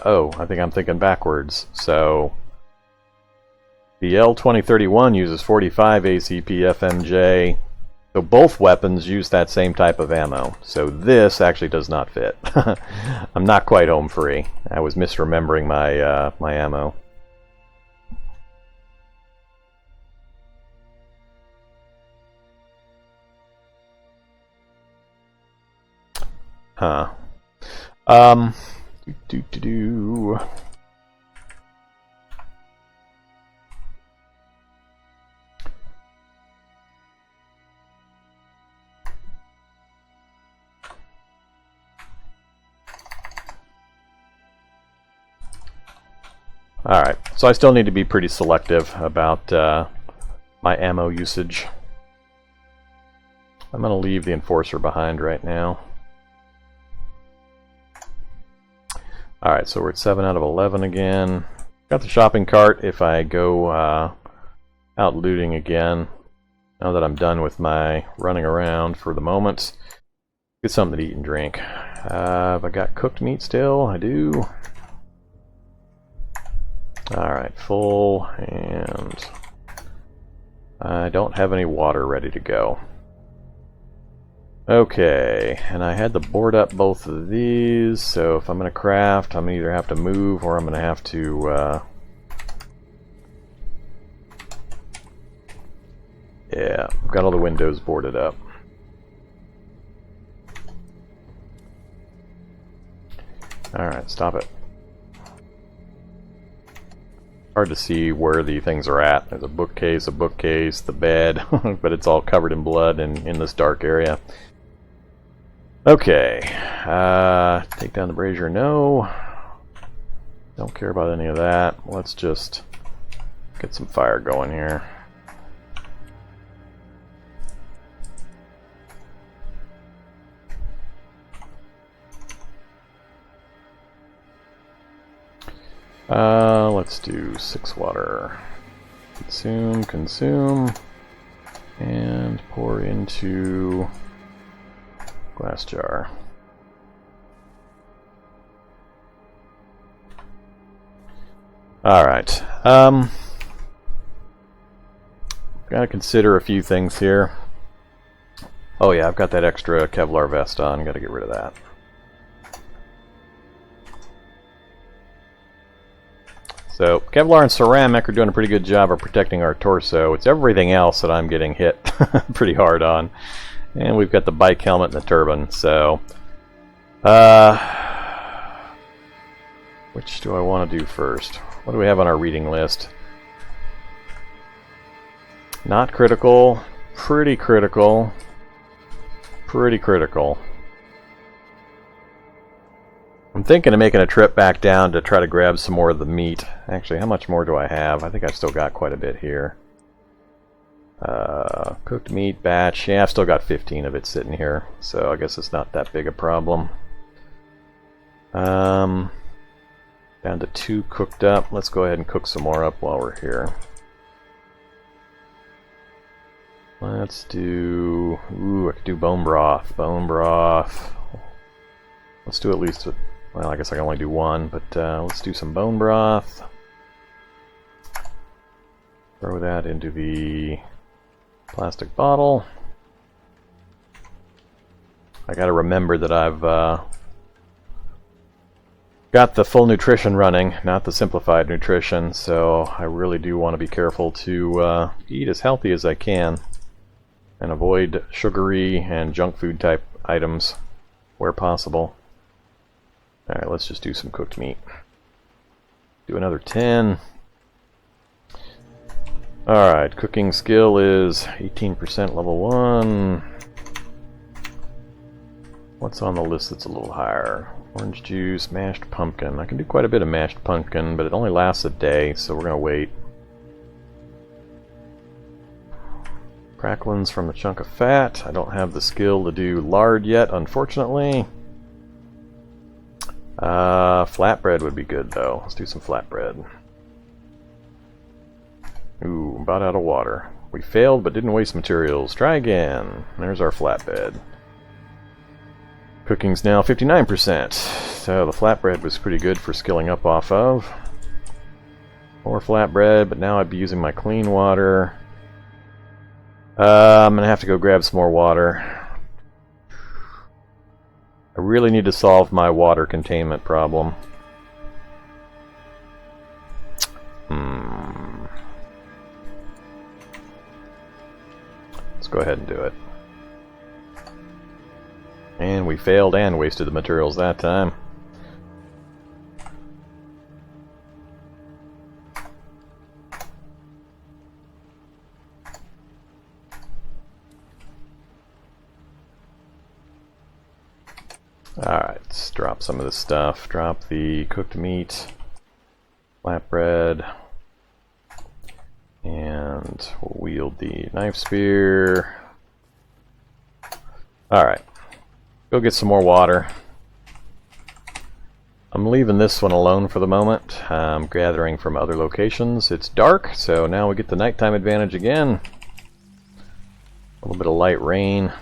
Oh, I think I'm thinking backwards. So the L2031 uses 45 ACP FMJ. So both weapons use that same type of ammo. So this actually does not fit. I'm not quite home free. I was misremembering my my ammo. Huh. Do. Alright, so I still need to be pretty selective about my ammo usage. I'm going to leave the Enforcer behind right now. Alright, so we're at 7 out of 11 again. Got the shopping cart if I go out looting again. Now that I'm done with my running around for the moment. Get something to eat and drink. Have I got cooked meat still? I do. Alright, full, and I don't have any water ready to go. Okay, and I had to board up both of these, so if I'm going to craft, I'm going to either have to move or I'm going to have to... Yeah, I've got all the windows boarded up. Alright, stop it. hard to see where the things are at. There's a bookcase, the bed, but it's all covered in blood and in this dark area. Okay, take down the brazier, no. Don't care about any of that. Let's just get some fire going here. Let's do 6 water. Consume, and pour into glass jar. Alright. Gotta consider a few things here. Oh yeah, I've got that extra Kevlar vest on, gotta get rid of that. So, Kevlar and ceramic are doing a pretty good job of protecting our torso. It's everything else that I'm getting hit pretty hard on. And we've got the bike helmet and the turban, so... which do I want to do first? What do we have on our reading list? Not critical, pretty critical, pretty critical. I'm thinking of making a trip back down to try to grab some more of the meat. Actually, how much more do I have? I think I've still got quite a bit here. Cooked meat batch. Yeah, I've still got 15 of it sitting here, so I guess it's not that big a problem. Down to 2 cooked up. Let's go ahead and cook some more up while we're here. Let's do... Ooh, I could do bone broth. Bone broth. Let's do at least... Well, I guess I can only do 1, but let's do some bone broth. Throw that into the plastic bottle. I gotta remember that I've got the full nutrition running, not the simplified nutrition, so I really do want to be careful to eat as healthy as I can and avoid sugary and junk food type items where possible. Alright, let's just do some cooked meat. Do another 10. Alright, cooking skill is 18% level 1. What's on the list that's a little higher? Orange juice, mashed pumpkin. I can do quite a bit of mashed pumpkin, but it only lasts a day, so we're going to wait. Cracklins from the chunk of fat. I don't have the skill to do lard yet, unfortunately. Flatbread would be good, though. Let's do some flatbread. Ooh, about out of water. We failed, but didn't waste materials. Try again. There's our flatbread. Cooking's now 59%. So the flatbread was pretty good for skilling up off of. More flatbread, but now I'd be using my clean water. I'm going to have to go grab some more water. I really need to solve my water containment problem. Let's go ahead and do it. And we failed and wasted the materials that time. Alright, let's drop some of this stuff. Drop the cooked meat, flatbread, and we'll wield the knife spear. Alright, go get some more water. I'm leaving this one alone for the moment. I'm gathering from other locations. It's dark, so now we get the nighttime advantage again. A little bit of light rain.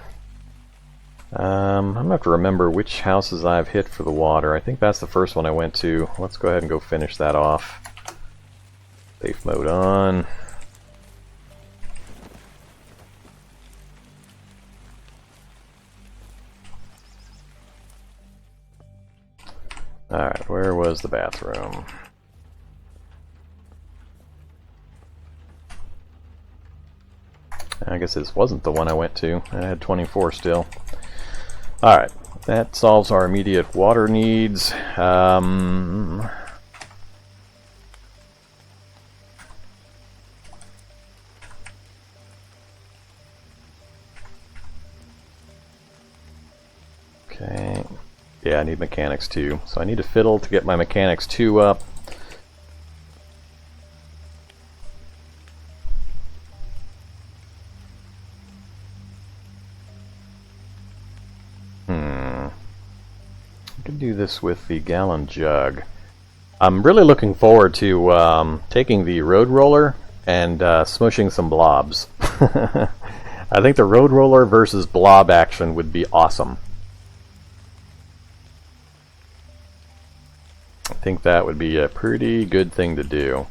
I'm going to have to remember which houses I've hit for the water. I think that's the first one I went to. Let's go ahead and go finish that off. Safe mode on. Alright, where was the bathroom? I guess this wasn't the one I went to. I had 24 still. Alright, that solves our immediate water needs. Yeah, I need mechanics 2. So I need to fiddle to get my mechanics 2 up. I could do this with the gallon jug. I'm really looking forward to taking the road roller and smushing some blobs. I think the road roller versus blob action would be awesome. I think that would be a pretty good thing to do.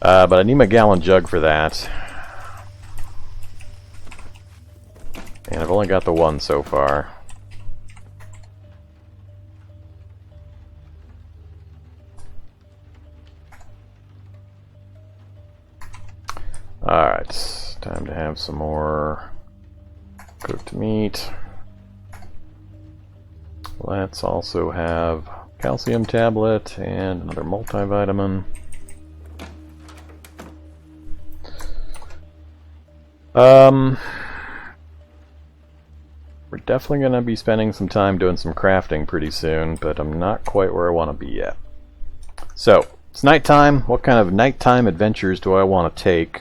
But I need my gallon jug for that. And I've only got the one so far. Alright, time to have some more cooked meat. Let's also have calcium tablet and another multivitamin. We're definitely going to be spending some time doing some crafting pretty soon, but I'm not quite where I want to be yet. So, it's nighttime. What kind of nighttime adventures do I want to take?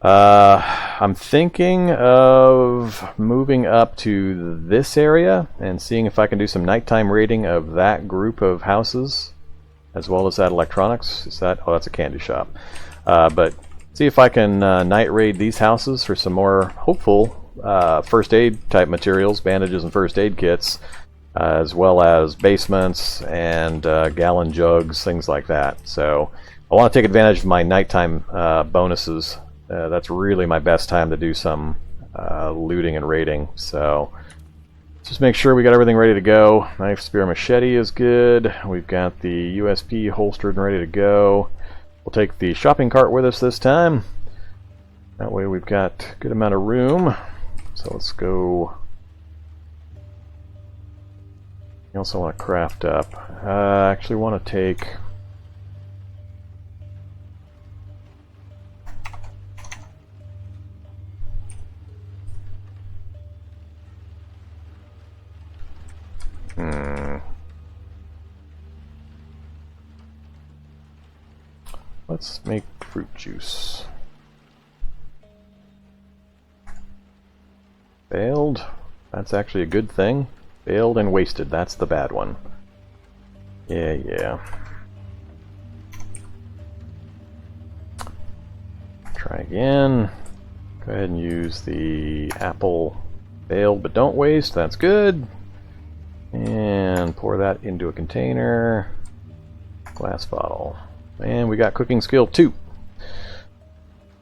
I'm thinking of moving up to this area and seeing if I can do some nighttime raiding of that group of houses, as well as that electronics. Is that? Oh, that's a candy shop. But see if I can night raid these houses for some more hopeful first aid type materials, bandages and first aid kits, as well as basements and gallon jugs, things like that. So I want to take advantage of my nighttime bonuses. That's really my best time to do some looting and raiding. So just make sure we got everything ready to go. Knife, spear, machete is good. We've got the USP holstered and ready to go. We'll take the shopping cart with us this time. That way we've got a good amount of room. So let's go. I also want to craft up. I actually want to take... Let's make fruit juice. Failed. That's actually a good thing. Failed and wasted. That's the bad one. Yeah. Try again. Go ahead and use the apple. Failed but don't waste. That's good. And pour that into a container. Glass bottle. And we got cooking skill 2.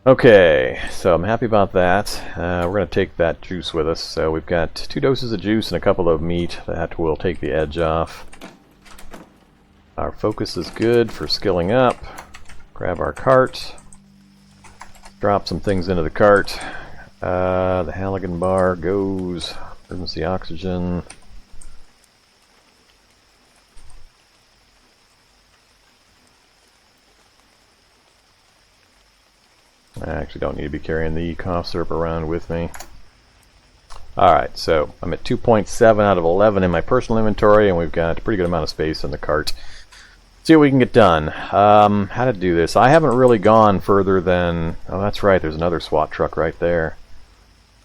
Okay, so I'm happy about that. We're going to take that juice with us. So we've got 2 doses of juice and a couple of meat. That will take the edge off. Our focus is good for skilling up. Grab our cart. Drop some things into the cart. The Halligan bar goes. Emergency oxygen. I actually don't need to be carrying the cough syrup around with me. Alright, so I'm at 2.7 out of 11 in my personal inventory, and we've got a pretty good amount of space in the cart. See what we can get done. How to do this. I haven't really gone further than... Oh, that's right, there's another SWAT truck right there.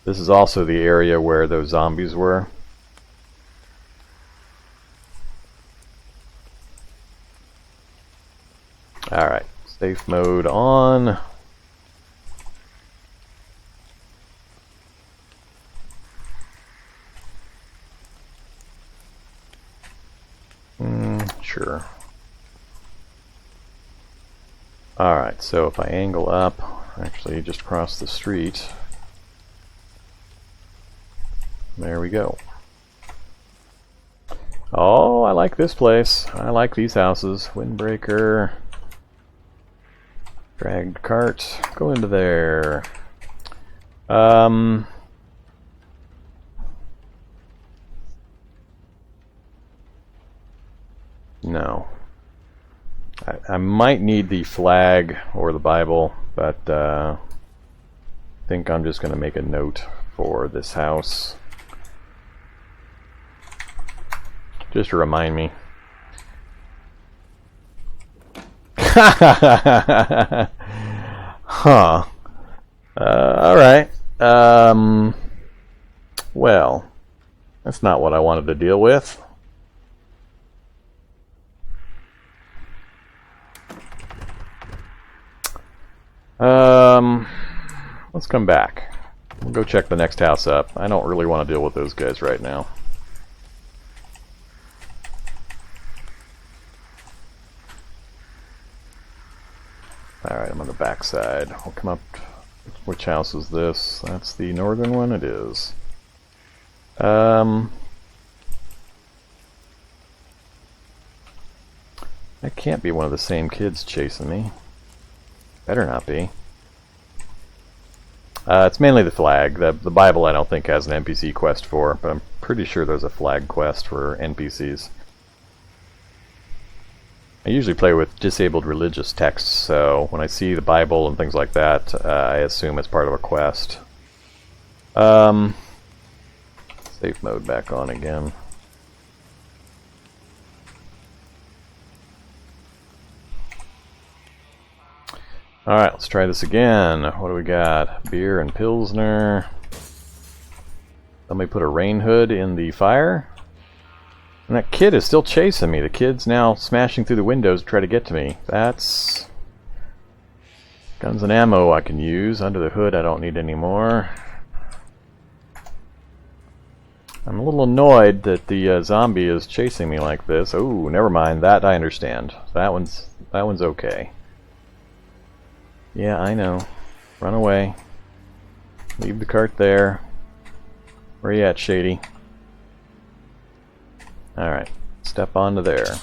This is also the area where those zombies were. Alright, safe mode on. Sure. Alright, so if I angle up, actually just across the street, there we go. Oh, I like this place. I like these houses. Windbreaker. Dragged cart. Go into there. No. I might need the flag or the Bible, but I think I'm just going to make a note for this house. just to remind me. Huh. Alright. Well, that's not what I wanted to deal with. Let's come back. We'll go check the next house up. I don't really want to deal with those guys right now. Alright, I'm on the back side. We'll come up. Which house is this? That's the northern one? It is. That can't be one of the same kids chasing me. Better not be. It's mainly the flag. The Bible I don't think has an NPC quest for, but I'm pretty sure there's a flag quest for NPCs. I usually play with disabled religious texts, so when I see the Bible and things like that, I assume it's part of a quest. Safe mode back on again. Alright, let's try this again. What do we got? Beer and Pilsner. Somebody put a rain hood in the fire. And that kid is still chasing me. The kid's now smashing through the windows to try to get to me. That's guns and ammo I can use. Under the hood I don't need any more. I'm a little annoyed that the zombie is chasing me like this. Oh, never mind. That I understand. That one's okay. Yeah, I know. Run away. Leave the cart there. Where you at, Shady? Alright, step onto there.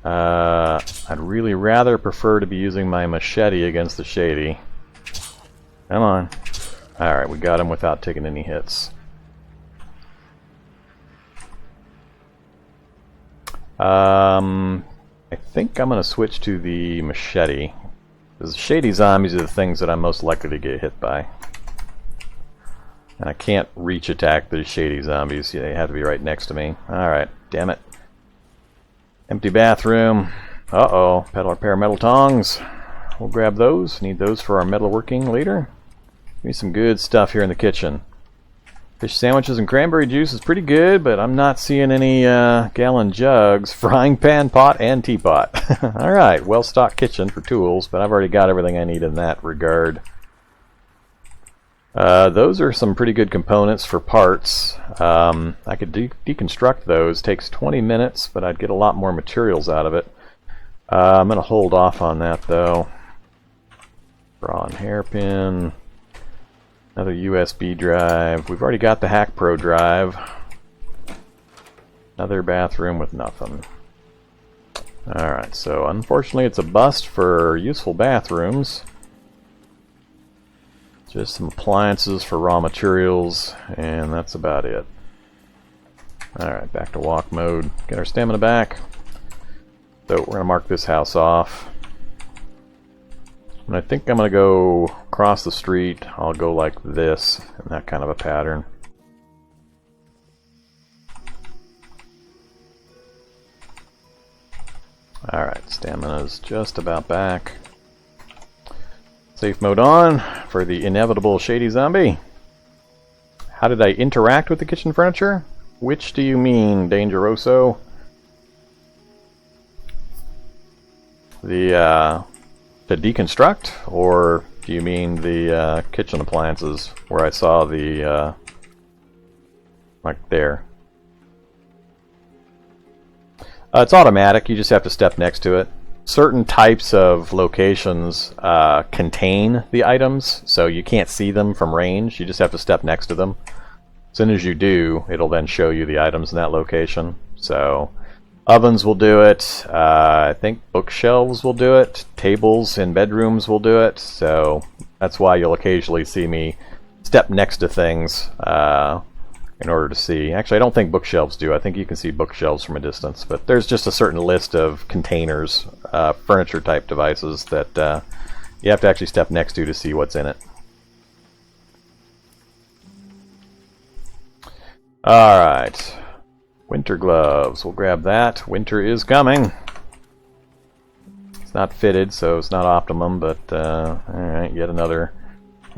I'd really rather prefer to be using my machete against the Shady. Come on. Alright, we got him without taking any hits. I think I'm going to switch to the machete. Because shady zombies are the things that I'm most likely to get hit by. And I can't reach attack the shady zombies. They have to be right next to me. Alright, damn it. Empty bathroom. Uh-oh, pair of metal tongs. We'll grab those. Need those for our metalworking later. Give me some good stuff here in the kitchen. Fish sandwiches and cranberry juice is pretty good, but I'm not seeing any gallon jugs, frying pan, pot, and teapot. Alright, well-stocked kitchen for tools, but I've already got everything I need in that regard. Those are some pretty good components for parts. I could deconstruct those. Takes 20 minutes, but I'd get a lot more materials out of it. I'm going to hold off on that, though. Bra and hairpin. Another USB drive. We've already got the Hack Pro drive. Another bathroom with nothing. Alright, so unfortunately it's a bust for useful bathrooms. Just some appliances for raw materials, and that's about it. Alright, back to walk mode. Get our stamina back. So we're going to mark this house off. And I think I'm going to go across the street. I'll go like this, in that kind of a pattern. Alright, stamina's just about back. Safe mode on for the inevitable shady zombie. How did I interact with the kitchen furniture? Which do you mean, Dangeroso? To deconstruct, or do you mean the kitchen appliances where I saw the like there? It's automatic. You just have to step next to it. Certain types of locations contain the items, so you can't see them from range. You just have to step next to them. As soon as you do, it'll then show you the items in that location. So ovens will do it. I think bookshelves will do it. Tables in bedrooms will do it. So that's why you'll occasionally see me step next to things in order to see. Actually, I don't think bookshelves do. I think you can see bookshelves from a distance. But there's just a certain list of containers, furniture type devices that you have to actually step next to see what's in it. Alright. Winter gloves. We'll grab that. Winter is coming. It's not fitted, so it's not optimum, but alright, yet another.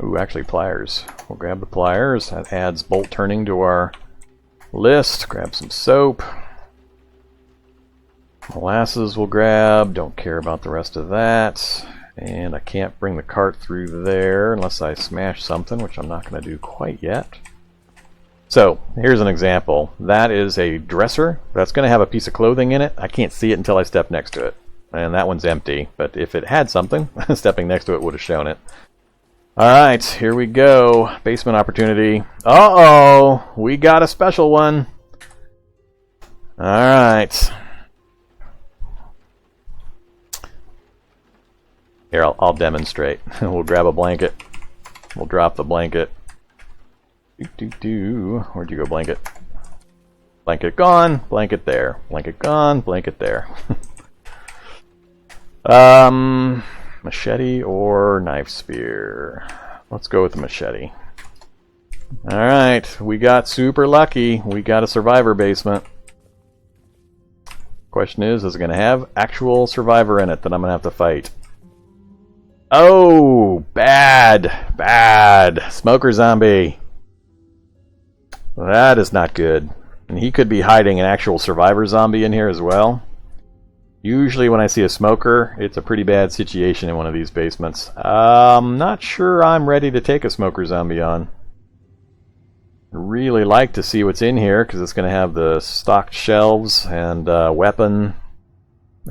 Ooh, actually pliers. We'll grab the pliers. That adds bolt turning to our list. Grab some soap. Molasses we'll grab. Don't care about the rest of that. And I can't bring the cart through there unless I smash something, which I'm not going to do quite yet. So, here's an example. That is a dresser. That's going to have a piece of clothing in it. I can't see it until I step next to it. And that one's empty. But if it had something, stepping next to it would have shown it. Alright, here we go. Basement opportunity. Uh-oh! We got a special one. Alright. Here, I'll demonstrate. We'll grab a blanket. We'll drop the blanket. Where'd you go, blanket? Blanket gone, blanket there. Blanket gone, blanket there. Machete or knife spear? Let's go with the machete. Alright, we got super lucky. We got a survivor basement. Question is it going to have actual survivor in it that I'm going to have to fight? Oh, bad, bad. Smoker zombie. That is not good. And he could be hiding an actual survivor zombie in here as well. Usually when I see a smoker, it's a pretty bad situation in one of these basements. Not sure I'm ready to take a smoker zombie on. Really like to see what's in here because it's going to have the stocked shelves and weapon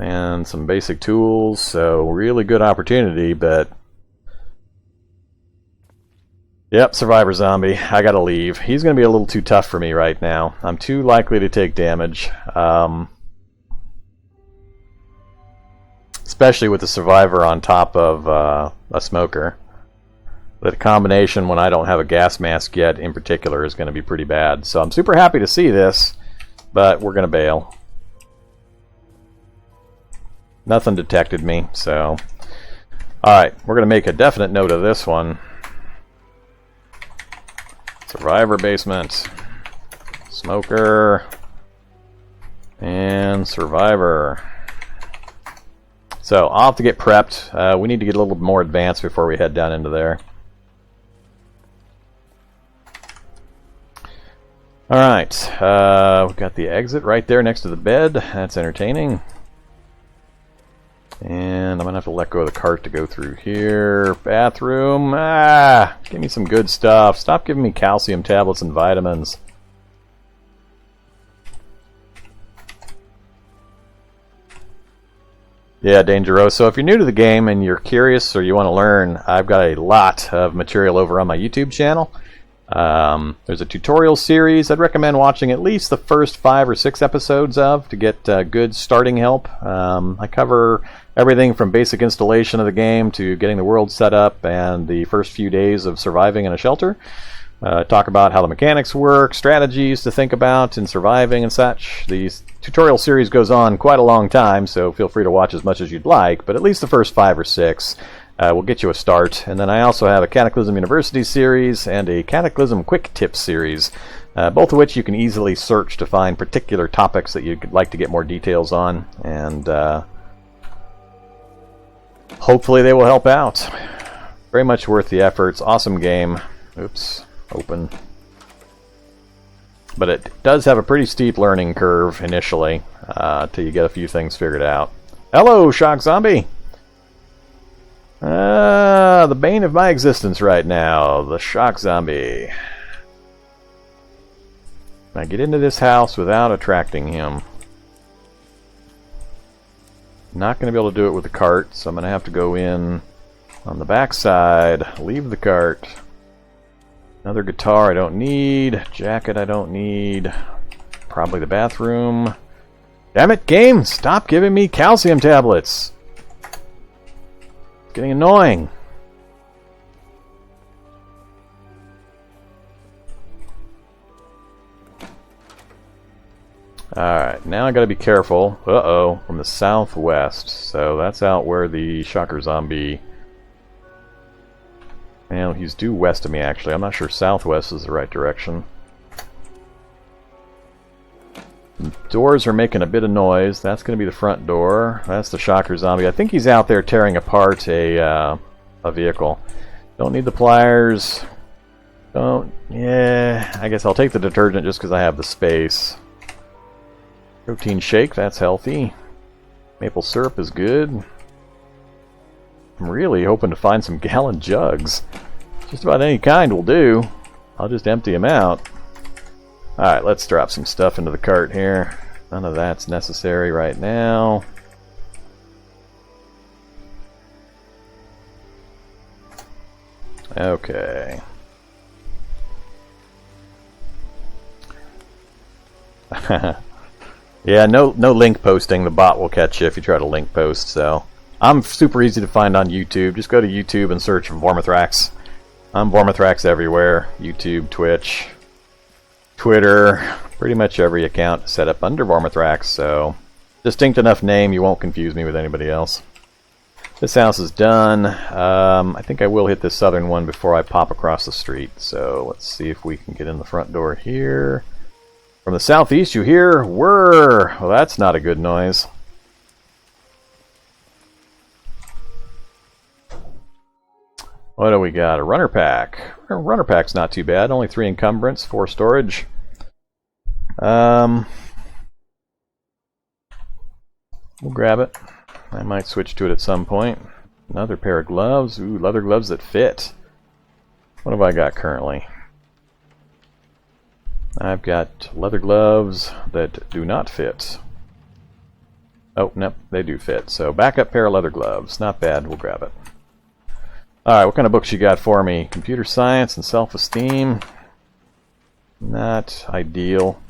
and some basic tools, so really good opportunity, but yep, survivor zombie. I gotta leave. He's gonna be a little too tough for me right now. I'm too likely to take damage, especially with the survivor on top of a smoker. The combination when I don't have a gas mask yet in particular is going to be pretty bad, so I'm super happy to see this, but we're gonna bail. Nothing detected me, so... Alright, we're going to make a definite note of this one. Survivor basement. Smoker. And survivor. So, I'll have to get prepped. We need to get a little more advanced before we head down into there. Alright, we've got the exit right there next to the bed. That's entertaining. And I'm going to have to let go of the cart to go through here. Bathroom. Ah! Give me some good stuff. Stop giving me calcium tablets and vitamins. Yeah, Dangerous. So if you're new to the game and you're curious or you want to learn, I've got a lot of material over on my YouTube channel. There's a tutorial series I'd recommend watching at least the first 5 or 6 episodes of to get good starting help. I cover everything from basic installation of the game to getting the world set up and the first few days of surviving in a shelter. Talk about how the mechanics work, strategies to think about in surviving and such. The tutorial series goes on quite a long time, so feel free to watch as much as you'd like, but at least the first 5 or 6 will get you a start. And then I also have a Cataclysm University series and a Cataclysm Quick Tips series, both of which you can easily search to find particular topics that you'd like to get more details on, and hopefully they will help out. Very much worth the effort. It's an awesome game. Oops, open. But it does have a pretty steep learning curve initially, till you get a few things figured out. Hello, Shock Zombie! The bane of my existence right now, the Shock Zombie. Can I get into this house without attracting him? Not going to be able to do it with the cart, so I'm going to have to go in on the back side, leave the cart. Another guitar I don't need, jacket I don't need, probably the bathroom. Damn it, game! Stop giving me calcium tablets! It's getting annoying. Alright, now I gotta be careful. Uh-oh, from the southwest. So that's out where the shocker zombie... Well, he's due west of me, actually. I'm not sure southwest is the right direction. Doors are making a bit of noise. That's going to be the front door. That's the shocker zombie. I think he's out there tearing apart a vehicle. Don't need the pliers. Yeah, I guess I'll take the detergent just because I have the space. Protein shake, that's healthy. Maple syrup is good. I'm really hoping to find some gallon jugs. Just about any kind will do. I'll just empty them out. Alright, let's drop some stuff into the cart here. None of that's necessary right now. Okay. Yeah, no link posting. The bot will catch you if you try to link post, so... I'm super easy to find on YouTube. Just go to YouTube and search for Vormithrax. I'm Vormithrax everywhere. YouTube, Twitch, Twitter, pretty much every account set up under Vormithrax, so... distinct enough name, you won't confuse me with anybody else. This house is done. I think I will hit this southern one before I pop across the street, so let's see if we can get in the front door here. From the southeast you hear whirr. Well, that's not a good noise. What do we got? A runner pack. Runner pack's not too bad. Only 3 encumbrance, 4 storage. We'll grab it. I might switch to it at some point. Another pair of gloves. Ooh, leather gloves that fit. What have I got currently? I've got leather gloves that do not fit. Oh, nope, they do fit. So backup pair of leather gloves. Not bad, we'll grab it. Alright, what kind of books you got for me? Computer science and self-esteem. Not ideal.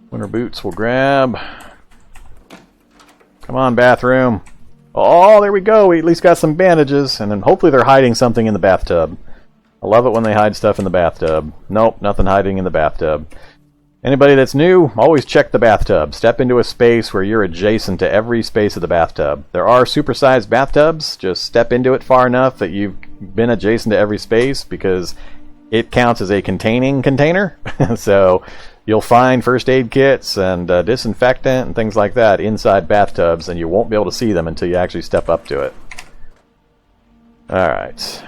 Winter boots we'll grab. Come on, bathroom. Oh, there we go. We at least got some bandages. And then hopefully they're hiding something in the bathtub. I love it when they hide stuff in the bathtub. Nope, nothing hiding in the bathtub. Anybody that's new, always check the bathtub. Step into a space where you're adjacent to every space of the bathtub. There are supersized bathtubs. Just step into it far enough that you've been adjacent to every space because it counts as a containing container. So you'll find first aid kits and disinfectant and things like that inside bathtubs, and you won't be able to see them until you actually step up to it. Alright,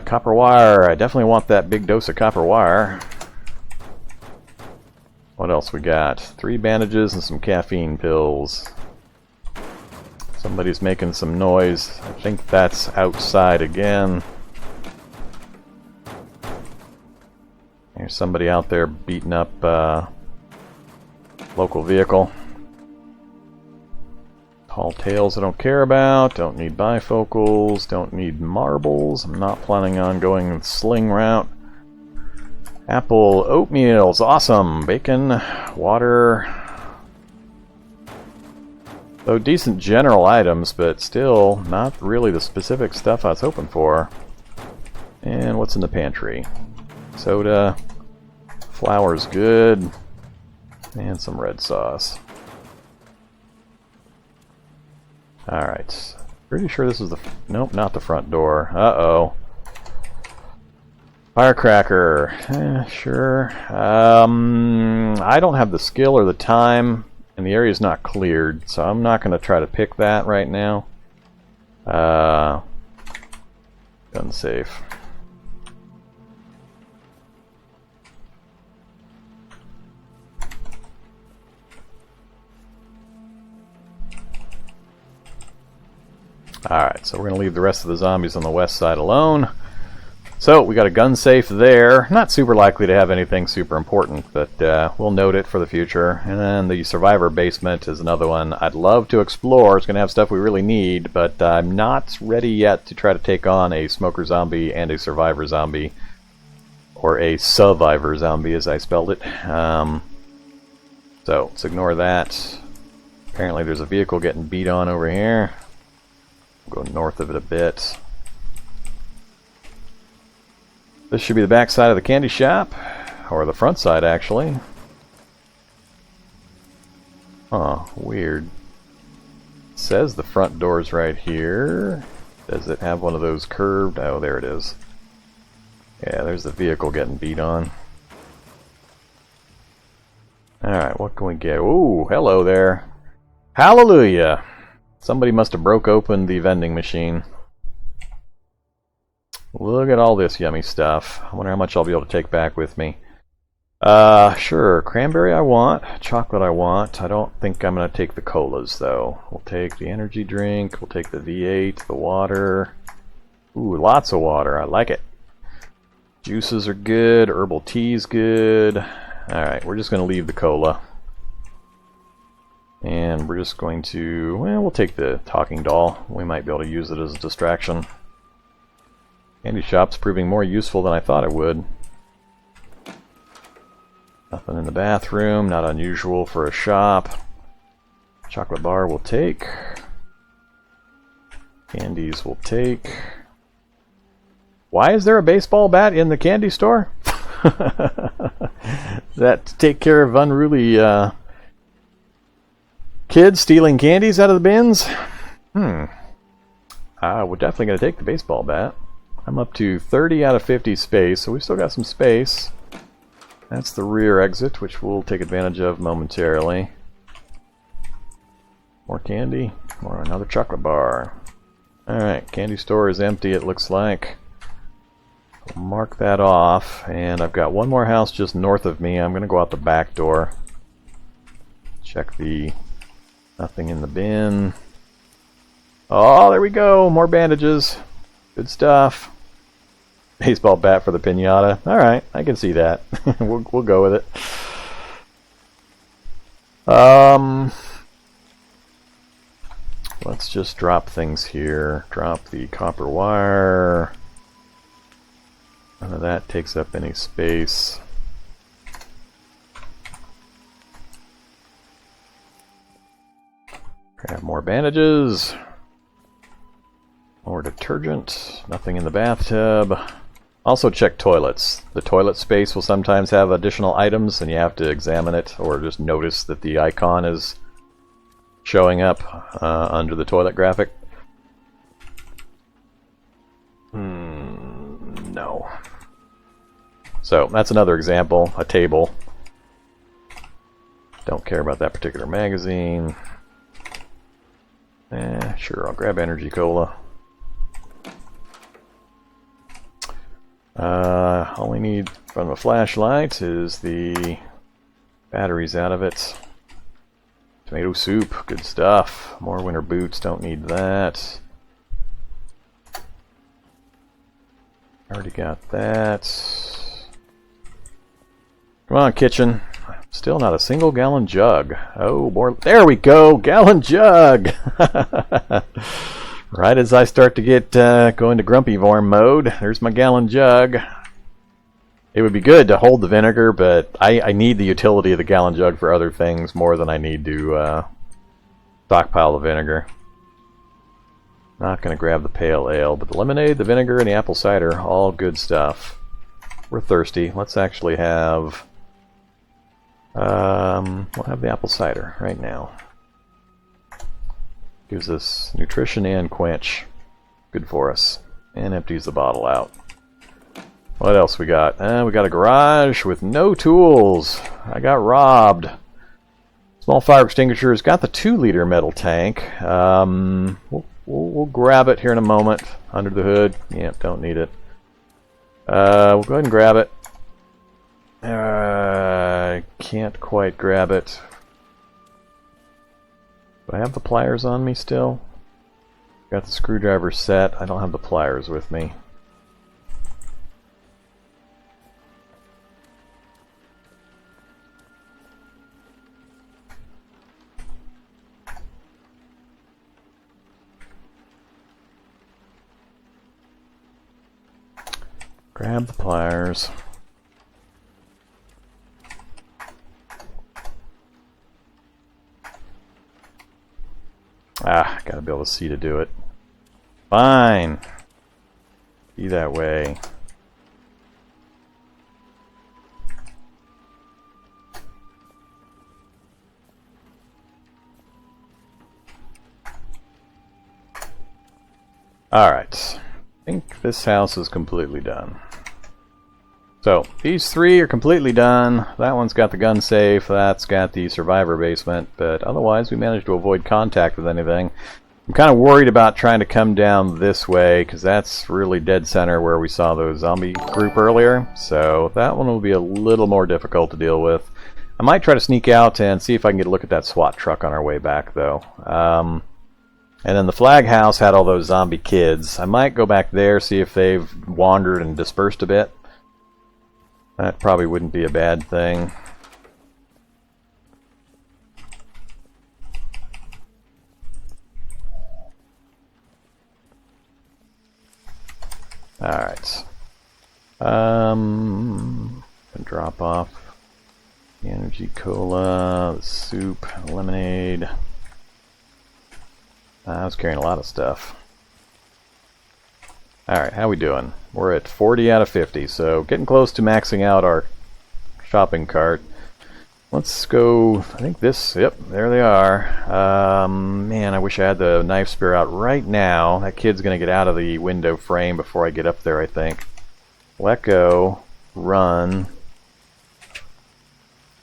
copper wire. I definitely want that big dose of copper wire. What else we got? 3 bandages and some caffeine pills. Somebody's making some noise. I think that's outside again. There's somebody out there beating up local vehicle. Tall tales I don't care about. Don't need bifocals. Don't need marbles. I'm not planning on going the sling route. Apple oatmeal's awesome. Bacon, water. So decent general items, but still not really the specific stuff I was hoping for. And what's in the pantry? Soda. Flour's good. And some red sauce. Alright. Pretty sure this is the... Nope, not the front door. Uh-oh. Firecracker. Sure. I don't have the skill or the time, and the area's not cleared, so I'm not going to try to pick that right now. Gun safe. Alright, so we're going to leave the rest of the zombies on the west side alone. So, we got a gun safe there. Not super likely to have anything super important, but we'll note it for the future. And then the survivor basement is another one I'd love to explore. It's going to have stuff we really need, but I'm not ready yet to try to take on a smoker zombie and a survivor zombie. Or a survivor zombie, as I spelled it. So, let's ignore that. Apparently there's a vehicle getting beat on over here. We'll go north of it a bit. This should be the back side of the candy shop, or the front side actually. Huh, weird. It says the front door's right here. Does it have one of those curved? Oh, there it is. Yeah, there's the vehicle getting beat on. Alright, what can we get? Ooh, hello there. Hallelujah! Somebody must have broke open the vending machine. Look at all this yummy stuff. I wonder how much I'll be able to take back with me. Sure. Cranberry I want. Chocolate I want. I don't think I'm going to take the colas, though. We'll take the energy drink. We'll take the V8, the water. Ooh, lots of water. I like it. Juices are good. Herbal tea's good. Alright, we're just going to leave the cola. And we're just going to... well, we'll take the talking doll. We might be able to use it as a distraction. Candy shop's proving more useful than I thought it would. Nothing in the bathroom, not unusual for a shop. Chocolate bar we'll take. Candies we'll take. Why is there a baseball bat in the candy store? Is that to take care of unruly kids stealing candies out of the bins? We're definitely going to take the baseball bat. I'm up to 30 out of 50 space, so we've still got some space. That's the rear exit, which we'll take advantage of momentarily. More candy, or another chocolate bar. Alright, candy store is empty, it looks like. I'll mark that off, and I've got one more house just north of me. I'm going to go out the back door. Check the... nothing in the bin. Oh, there we go! More bandages. Good stuff. Baseball bat for the piñata. Alright, I can see that. we'll go with it. Let's just drop things here. Drop the copper wire. None of that takes up any space. Grab more bandages. More detergent. Nothing in the bathtub. Also check toilets. The toilet space will sometimes have additional items and you have to examine it or just notice that the icon is showing up under the toilet graphic. No. So that's another example. A table. Don't care about that particular magazine. Sure, I'll grab energy cola. All we need from the flashlight is the batteries out of it. Tomato soup, good stuff. More winter boots, don't need that. Already got that. Come on, kitchen. Still not a single gallon jug. Oh, more. There we go, gallon jug! Right as I start to get go into grumpy Vorm mode, there's my gallon jug. It would be good to hold the vinegar, but I need the utility of the gallon jug for other things more than I need to stockpile the vinegar. Not going to grab the pale ale, but the lemonade, the vinegar, and the apple cider, all good stuff. We're thirsty. Let's actually have... we'll have the apple cider right now. Gives us nutrition and quench. Good for us. And empties the bottle out. What else we got? We got a garage with no tools. I got robbed. Small fire extinguishers. Got the 2-liter metal tank. We'll grab it here in a moment. Under the hood. Yep, don't need it. We'll go ahead and grab it. I can't quite grab it. Do I have the pliers on me still? Got the screwdriver set. I don't have the pliers with me. Grab the pliers. Gotta be able to see to do it. Fine. Be that way. Alright. I think this house is completely done. So these three are completely done. That one's got the gun safe, that's got the survivor basement, but otherwise we managed to avoid contact with anything. I'm kind of worried about trying to come down this way, because that's really dead center where we saw those zombie group earlier, so that one will be a little more difficult to deal with. I might try to sneak out and see if I can get a look at that SWAT truck on our way back, though. And then the flag house had all those zombie kids. I might go back there, see if they've wandered and dispersed a bit. That probably wouldn't be a bad thing. Alright. Drop off the energy cola, the soup, lemonade. I was carrying a lot of stuff. Alright, how we doing? We're at 40 out of 50, so getting close to maxing out our shopping cart. Let's go, I think this, yep, there they are. Man, I wish I had the knife spear out right now. That kid's going to get out of the window frame before I get up there, I think. Let go, run.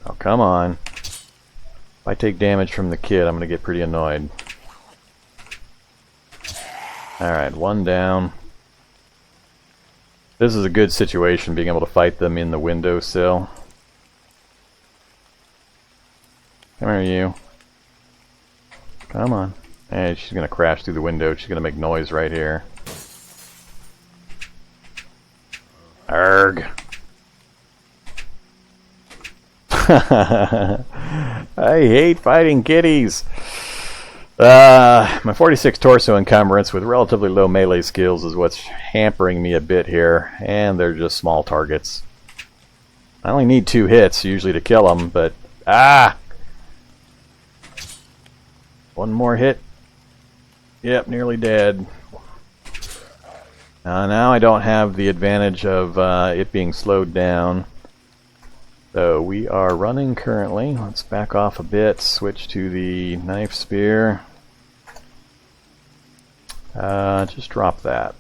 Oh, come on. If I take damage from the kid, I'm going to get pretty annoyed. Alright, one down. This is a good situation, being able to fight them in the windowsill. Come here, you. Come on. Hey, she's going to crash through the window. She's going to make noise right here. Arrgh. I hate fighting kitties. My 46 torso encumbrance with relatively low melee skills is what's hampering me a bit here, and they're just small targets. I only need 2 hits usually to kill them, but one more hit. Yep, nearly dead. Now I don't have the advantage of it being slowed down. So we are running currently. Let's back off a bit, switch to the knife spear. Just drop that.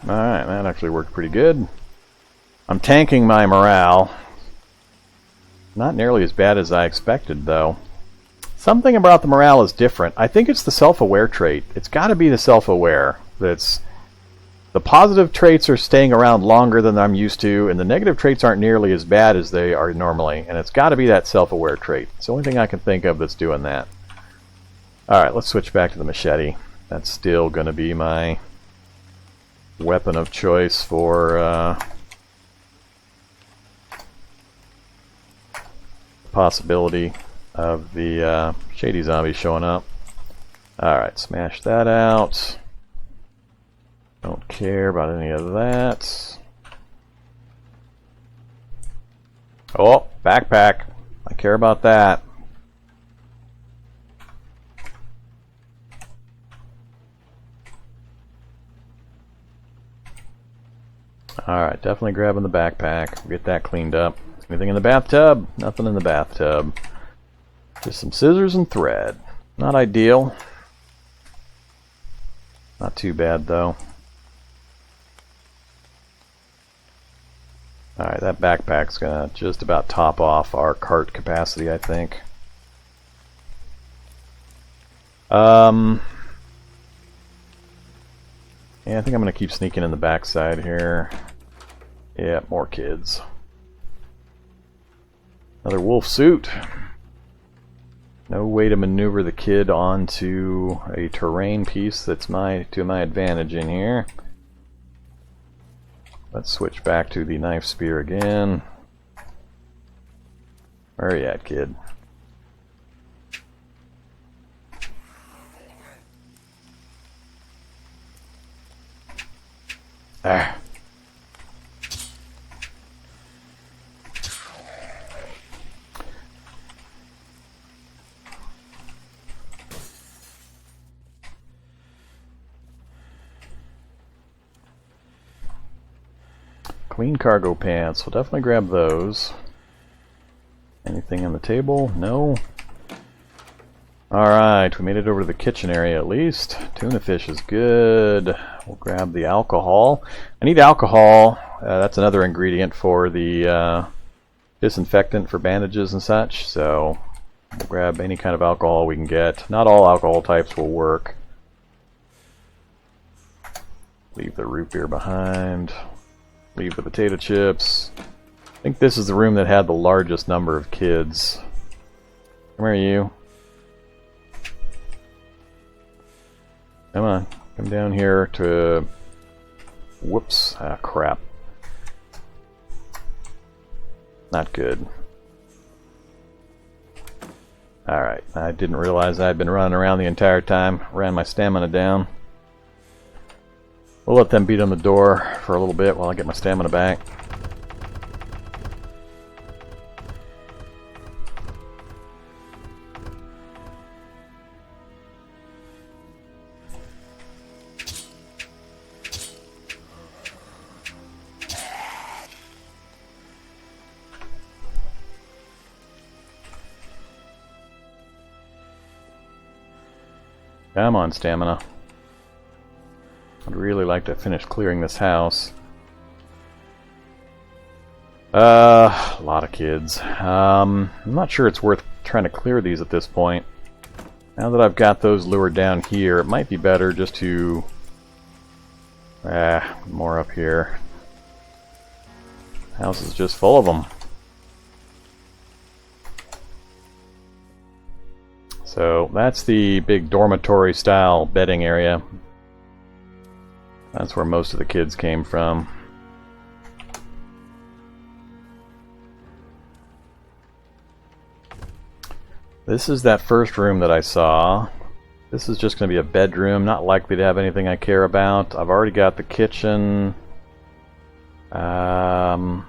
Alright, that actually worked pretty good. I'm tanking my morale. Not nearly as bad as I expected, though. Something about the morale is different. I think it's the self-aware trait. It's got to be the self-aware. That's the positive traits are staying around longer than I'm used to, and the negative traits aren't nearly as bad as they are normally. And it's got to be that self-aware trait. It's the only thing I can think of that's doing that. Alright, let's switch back to the machete. That's still going to be my weapon of choice for possibility of the shady zombie showing up. Alright, smash that out. Don't care about any of that. Oh, backpack. I care about that. Alright, definitely grabbing the backpack. Get that cleaned up. Anything in the bathtub? Nothing in the bathtub. Just some scissors and thread. Not ideal. Not too bad, though. Alright, that backpack's gonna just about top off our cart capacity, I think. Yeah, I think I'm gonna keep sneaking in the backside here. Yeah, more kids. Another wolf suit. No way to maneuver the kid onto a terrain piece that's to my advantage in here. Let's switch back to the knife spear again. Where are you at, kid? Ah. Clean cargo pants. We'll definitely grab those. Anything on the table? No. Alright, we made it over to the kitchen area at least. Tuna fish is good. We'll grab the alcohol. I need alcohol. That's another ingredient for the disinfectant for bandages and such. So we'll grab any kind of alcohol we can get. Not all alcohol types will work. Leave the root beer behind. Leave the potato chips. I think this is the room that had the largest number of kids. Come here, you. Come on. Come down here to... Whoops. Ah, crap. Not good. Alright. I didn't realize I'd been running around the entire time. Ran my stamina down. We'll let them beat on the door for a little bit while I get my stamina back. Come on, stamina. I'd really like to finish clearing this house. A lot of kids. I'm not sure it's worth trying to clear these at this point. Now that I've got those lured down here, it might be better just to... more up here. House is just full of them. So that's the big dormitory style bedding area. That's where most of the kids came from. This is that first room that I saw. This is just going to be a bedroom, not likely to have anything I care about. I've already got the kitchen. I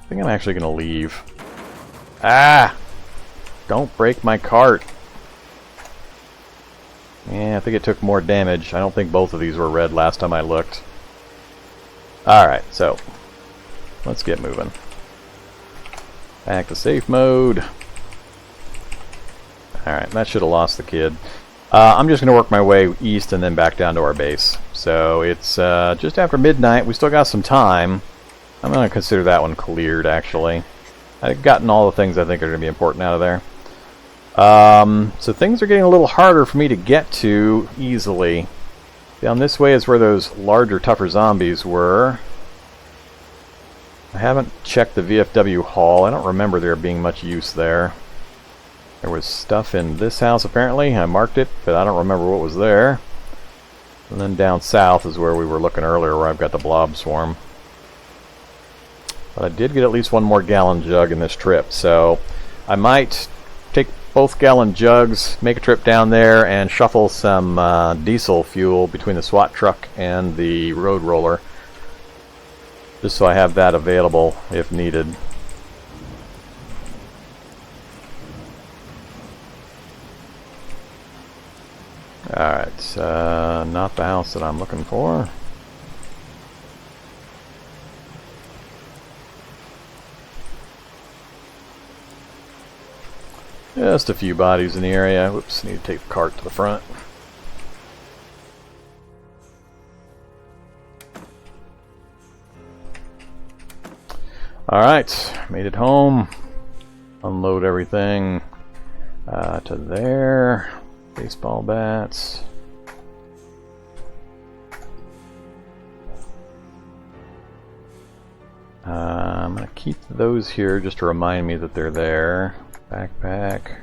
think I'm actually going to leave. Ah! Don't break my cart. Yeah, I think it took more damage. I don't think both of these were red last time I looked. Alright, so let's get moving. Back to safe mode. Alright, that should have lost the kid. I'm just going to work my way east and then back down to our base. So it's just after midnight. We still got some time. I'm going to consider that one cleared, actually. I've gotten all the things I think are going to be important out of there. So things are getting a little harder for me to get to easily. Down this way is where those larger, tougher zombies were. I haven't checked the VFW hall. I don't remember there being much use there. There was stuff in this house apparently. I marked it, but I don't remember what was there. And then down south is where we were looking earlier, where I've got the blob swarm. But I did get at least one more gallon jug in this trip, so I might take both gallon jugs, make a trip down there, and shuffle some diesel fuel between the SWAT truck and the road roller, just so I have that available if needed. Alright, not the house that I'm looking for. Just a few bodies in the area. Whoops, need to take the cart to the front. Alright, made it home. Unload everything to there. Baseball bats. I'm going to keep those here just to remind me that they're there. Backpack.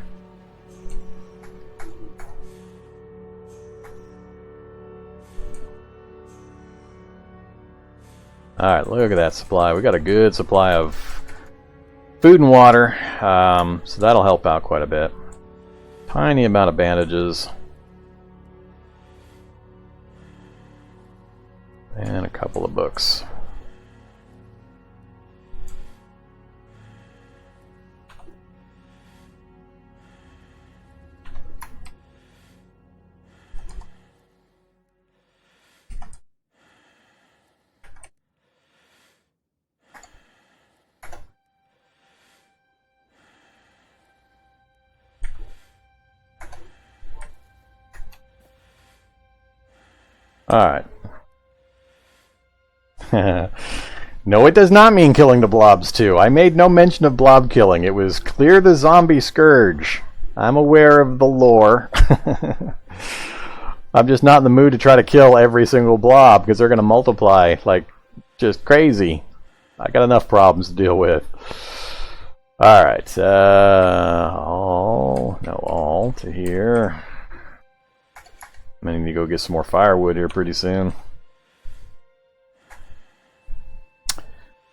Alright, look at that supply. We got a good supply of food and water, so that'll help out quite a bit. Tiny amount of bandages. And a couple of books. Alright. No, it does not mean killing the blobs too. I made no mention of blob killing. It was clear the zombie scourge. I'm aware of the lore. I'm just not in the mood to try to kill every single blob because they're going to multiply like just crazy. I got enough problems to deal with. Alright, all to here. I'm going to need to go get some more firewood here pretty soon.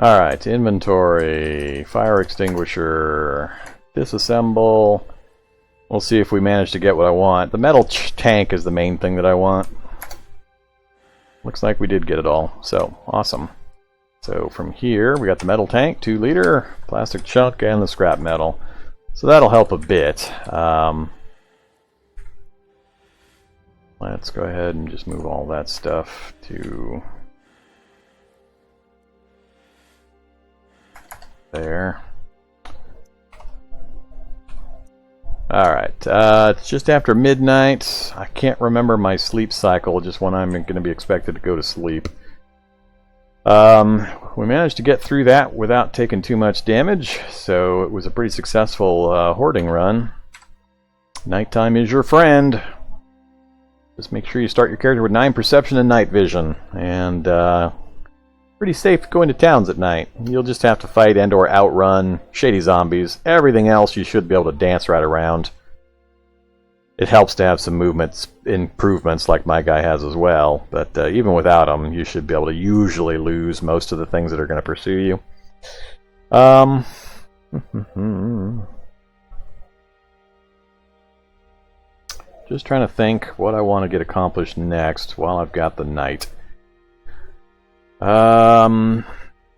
Alright, inventory, fire extinguisher, disassemble. We'll see if we manage to get what I want. The metal tank is the main thing that I want. Looks like we did get it all, so awesome. So from here, we got the metal tank, 2 liter, plastic chunk, and the scrap metal. So that'll help a bit. Let's go ahead and just move all that stuff to there. Alright, it's just after midnight. I can't remember my sleep cycle, just when I'm going to be expected to go to sleep. We managed to get through that without taking too much damage, so it was a pretty successful hoarding run. Nighttime is your friend. Just make sure you start your character with 9 perception and night vision, and pretty safe going to towns at night. You'll just have to fight and or outrun shady zombies. Everything else you should be able to dance right around. It helps to have some movement improvements like my guy has as well, but even without them, you should be able to usually lose most of the things that are going to pursue you. Just trying to think what I want to get accomplished next while I've got the night.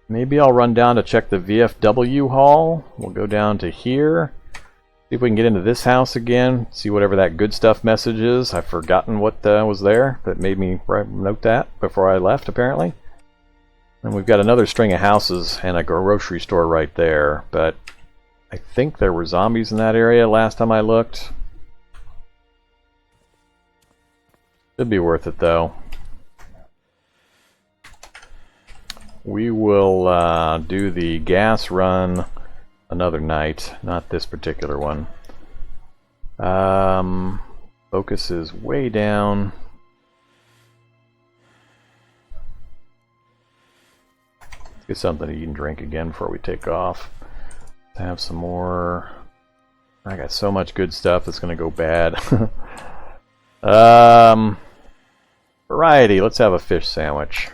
Maybe I'll run down to check the VFW hall. We'll go down to here. See if we can get into this house again. See whatever that good stuff message is. I've forgotten what was there that made me note that before I left, apparently. And we've got another string of houses and a grocery store right there. But I think there were zombies in that area last time I looked. Should be worth it, though. We will do the gas run another night, not this particular one. Focus is way down. Let's get something to eat and drink again before we take off. Let's have some more. I got so much good stuff that's going to go bad. Variety. Let's have a fish sandwich.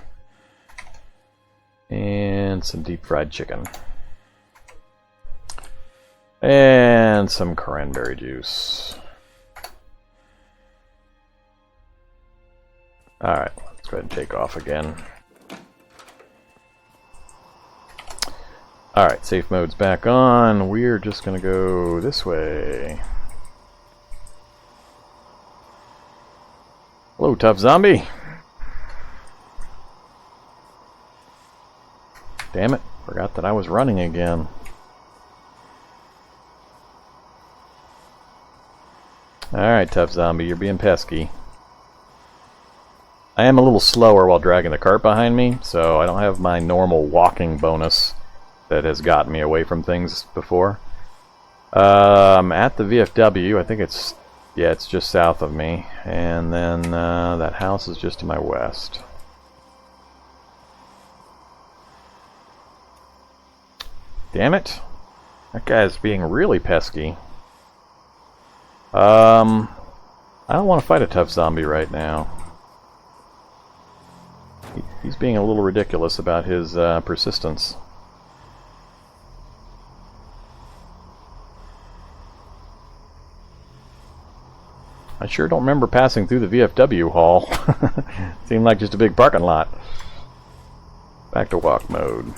And some deep fried chicken. And some cranberry juice. Alright, let's go ahead and take off again. Alright, safe mode's back on. We're just gonna go this way. Hello, tough zombie. Damn it, forgot that I was running again. Alright, tough zombie, you're being pesky. I am a little slower while dragging the cart behind me, so I don't have my normal walking bonus that has gotten me away from things before. At the VFW, I think it's just south of me, and then that house is just to my west. Damn it! That guy's being really pesky. I don't want to fight a tough zombie right now. He's being a little ridiculous about his persistence. I sure don't remember passing through the VFW hall. Seemed like just a big parking lot. Back to walk mode.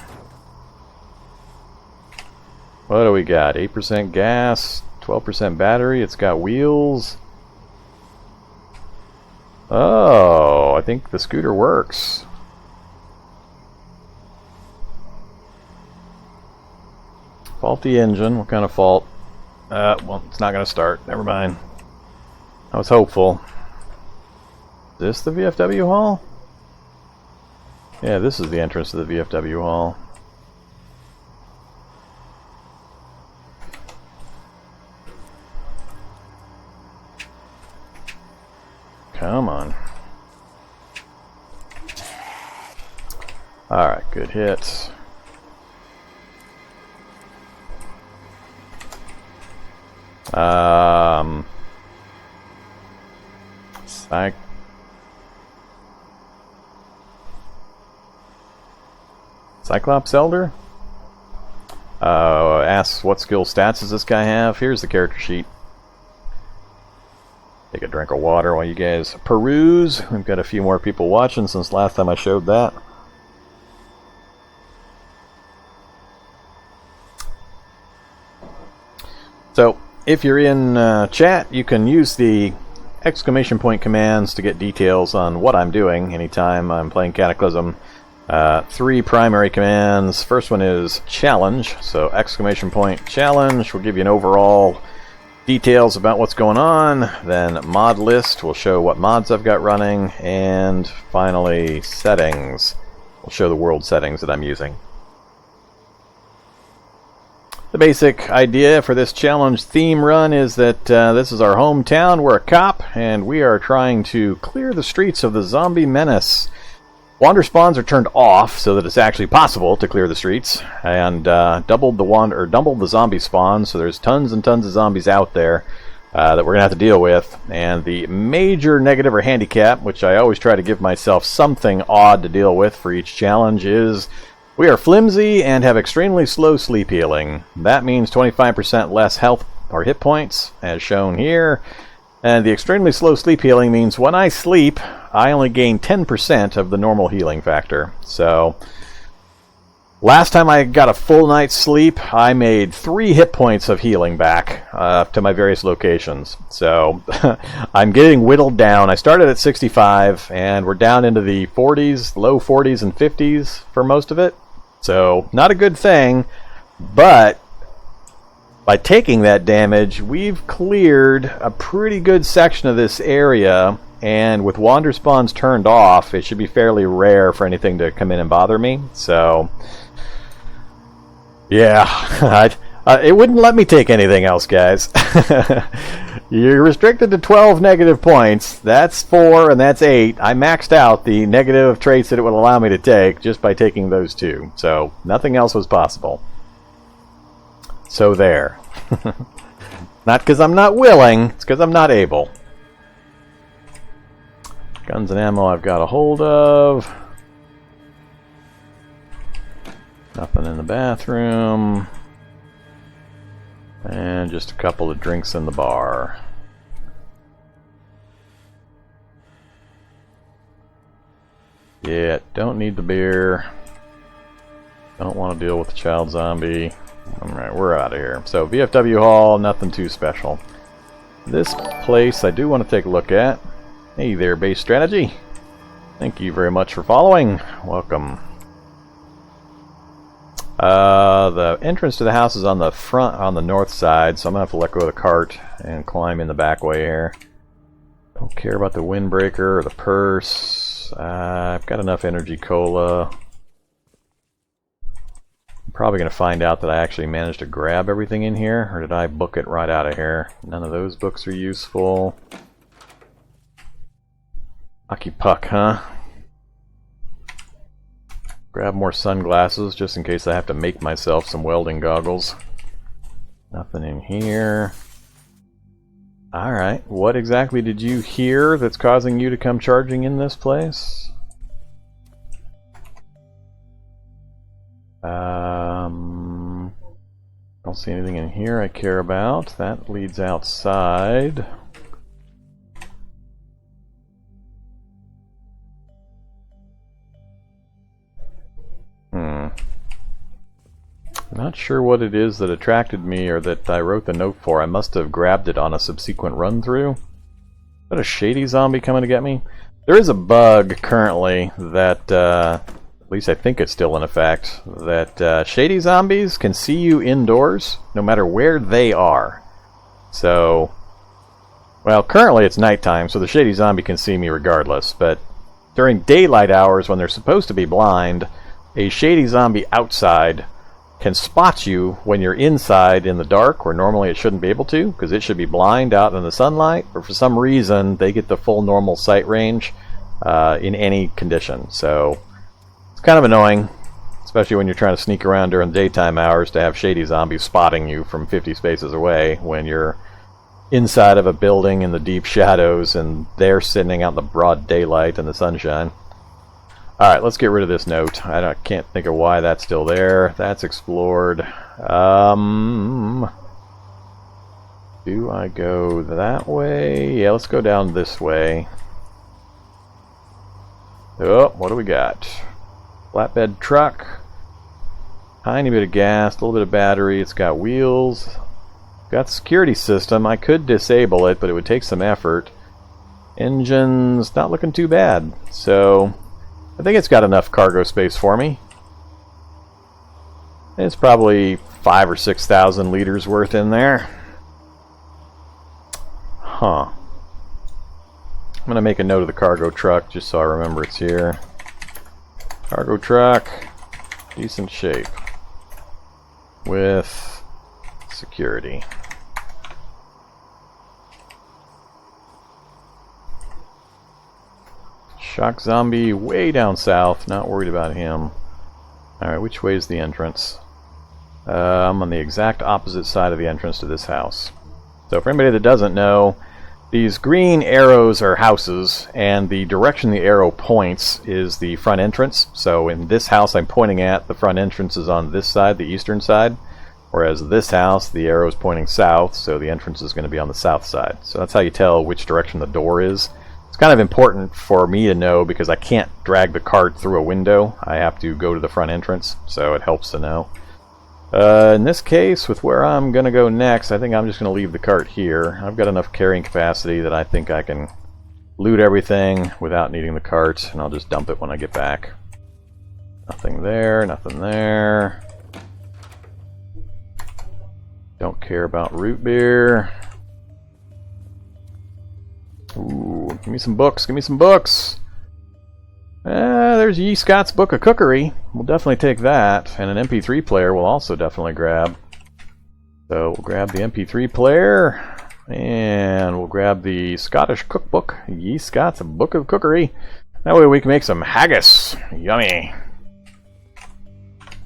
What do we got? 8% gas, 12% battery, it's got wheels. Oh, I think the scooter works. Faulty engine, what kind of fault? Well, it's not going to start, never mind. I was hopeful. Is this the VFW hall? Yeah, this is the entrance to the VFW hall. Come on. Alright, good hits. Cyclops Elder? Asks what skill stats does this guy have? Here's the character sheet. Take a drink of water while you guys peruse. We've got a few more people watching since last time I showed that. So, if you're in chat, you can use the exclamation point commands to get details on what I'm doing anytime I'm playing Cataclysm. 3 primary commands. First one is challenge, so exclamation point challenge will give you an overall details about what's going on. Then mod list will show what mods I've got running, and finally settings will show the world settings that I'm using. The basic idea for this challenge theme run is that this is our hometown. We're a cop, and we are trying to clear the streets of the zombie menace. Wander spawns are turned off so that it's actually possible to clear the streets, and doubled the zombie spawns, so there's tons and tons of zombies out there that we're going to have to deal with. And the major negative or handicap, which I always try to give myself something odd to deal with for each challenge, is we are flimsy and have extremely slow sleep healing. That means 25% less health or hit points, as shown here. And the extremely slow sleep healing means when I sleep, I only gain 10% of the normal healing factor. So, last time I got a full night's sleep, I made 3 hit points of healing back to my various locations. So, I'm getting whittled down. I started at 65, and we're down into the 40s, low 40s and 50s for most of it. So, not a good thing, but by taking that damage, we've cleared a pretty good section of this area, and with wander spawns turned off, it should be fairly rare for anything to come in and bother me. So, yeah, it wouldn't let me take anything else, guys. You're restricted to 12 negative points. That's 4 and that's 8. I maxed out the negative traits that it would allow me to take just by taking those 2. So, nothing else was possible. So there. Not because I'm not willing, it's because I'm not able. Guns and ammo I've got a hold of. Nothing in the bathroom. And just a couple of drinks in the bar. Yeah, don't need the beer. Don't want to deal with the child zombie. Alright, we're out of here. So, VFW Hall, nothing too special. This place I do want to take a look at. Hey there, base strategy. Thank you very much for following. Welcome. The entrance to the house is on the front, on the north side, so I'm going to have to let go of the cart and climb in the back way here. Don't care about the windbreaker or the purse. I've got enough energy cola. I'm probably going to find out that I actually managed to grab everything in here, or did I book it right out of here? None of those books are useful. Hockey puck, huh? Grab more sunglasses just in case I have to make myself some welding goggles. Nothing in here. Alright, what exactly did you hear that's causing you to come charging in this place? Don't see anything in here I care about. That leads outside. Not sure what it is that attracted me or that I wrote the note for. I must have grabbed it on a subsequent run through. Is that a shady zombie coming to get me? There is a bug currently that, at least I think it's still in effect, that shady zombies can see you indoors no matter where they are. So, Well, currently it's nighttime, so the shady zombie can see me regardless, but during daylight hours when they're supposed to be blind, a shady zombie outside can spot you when you're inside in the dark, where normally it shouldn't be able to, because it should be blind out in the sunlight, but for some reason they get the full normal sight range in any condition. So it's kind of annoying, especially when you're trying to sneak around during daytime hours, to have shady zombies spotting you from 50 spaces away when you're inside of a building in the deep shadows and they're sitting out in the broad daylight and the sunshine. Alright, let's get rid of this note. I can't think of why that's still there. That's explored. Do I go that way? Yeah, let's go down this way. Oh, what do we got? Flatbed truck. Tiny bit of gas, a little bit of battery. It's got wheels. Got the security system. I could disable it, but it would take some effort. Engine's not looking too bad. So I think it's got enough cargo space for me. It's probably 5,000 or 6,000 liters worth in there. Huh. I'm going to make a note of the cargo truck just so I remember it's here. Cargo truck, decent shape. With security. Shock zombie way down south, not worried about him. Alright, which way is the entrance? I'm on the exact opposite side of the entrance to this house. So for anybody that doesn't know, these green arrows are houses, and the direction the arrow points is the front entrance. So in this house I'm pointing at, the front entrance is on this side, the eastern side. Whereas this house, the arrow is pointing south, so the entrance is going to be on the south side. So that's how you tell which direction the door is. It's kind of important for me to know because I can't drag the cart through a window. I have to go to the front entrance, so it helps to know. In this case, with where I'm going to go next, I think I'm just going to leave the cart here. I've got enough carrying capacity that I think I can loot everything without needing the cart, and I'll just dump it when I get back. Nothing there, nothing there. Don't care about root beer. Ooh, give me some books, give me some books! There's Ye Scott's Book of Cookery. We'll definitely take that. And an MP3 player we'll also definitely grab. So we'll grab the MP3 player. And we'll grab the Scottish cookbook. Ye Scott's Book of Cookery. That way we can make some haggis. Yummy!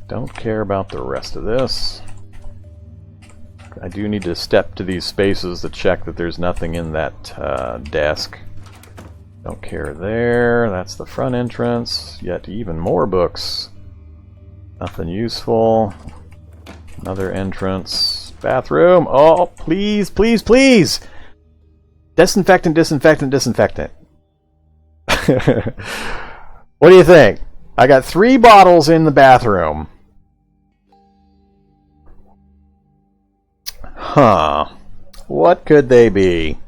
Don't care about the rest of this. I do need to step to these spaces to check that there's nothing in that desk. Don't care there. That's the front entrance. Yet even more books. Nothing useful. Another entrance. Bathroom. Oh, please, please, please! Disinfectant, disinfectant, disinfectant. What do you think? I got 3 bottles in the bathroom. Huh. What could they be?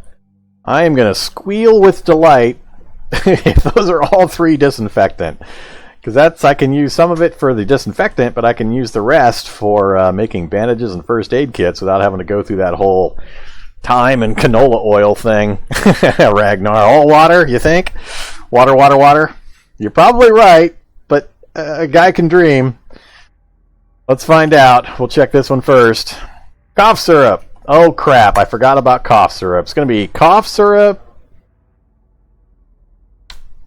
I am going to squeal with delight if those are all 3 disinfectant. Because I can use some of it for the disinfectant, but I can use the rest for making bandages and first aid kits without having to go through that whole thyme and canola oil thing. Ragnar, all water, you think? Water, water, water? You're probably right, but a guy can dream. Let's find out. We'll check this one first. Cough syrup. Oh crap, I forgot about cough syrup. It's going to be cough syrup,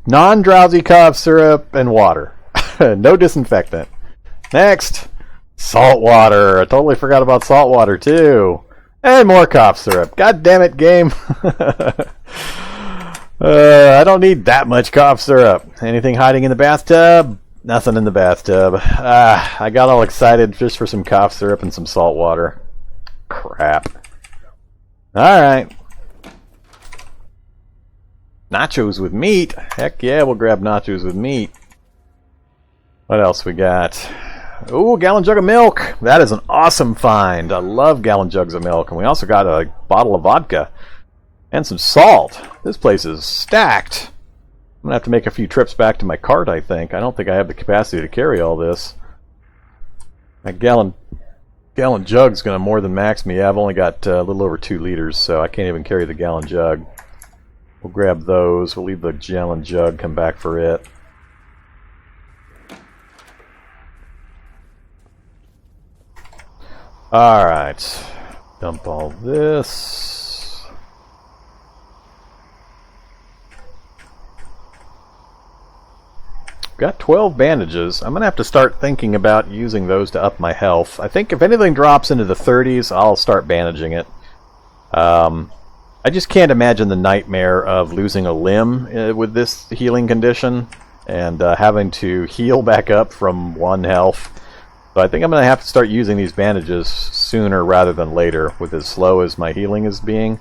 non-drowsy cough syrup, and water. No disinfectant. Next, salt water. I totally forgot about salt water too. And more cough syrup. God damn it, game. I don't need that much cough syrup. Anything hiding in the bathtub? Nothing in the bathtub. I got all excited just for some cough syrup and some salt water. Crap. Alright. Nachos with meat. Heck yeah, we'll grab nachos with meat. What else we got? Ooh, gallon jug of milk. That is an awesome find. I love gallon jugs of milk. And we also got a bottle of vodka. And some salt. This place is stacked. I'm going to have to make a few trips back to my cart, I think. I don't think I have the capacity to carry all this. That gallon Gallon jug's going to more than max me. I've only got a little over 2 liters, so I can't even carry the gallon jug. We'll grab those. We'll leave the gallon jug, come back for it. Alright. Dump all this. Got 12 bandages. I'm going to have to start thinking about using those to up my health. I think if anything drops into the 30s, I'll start bandaging it. I just can't imagine the nightmare of losing a limb with this healing condition and having to heal back up from 1 health. So I think I'm going to have to start using these bandages sooner rather than later, with as slow as my healing is being.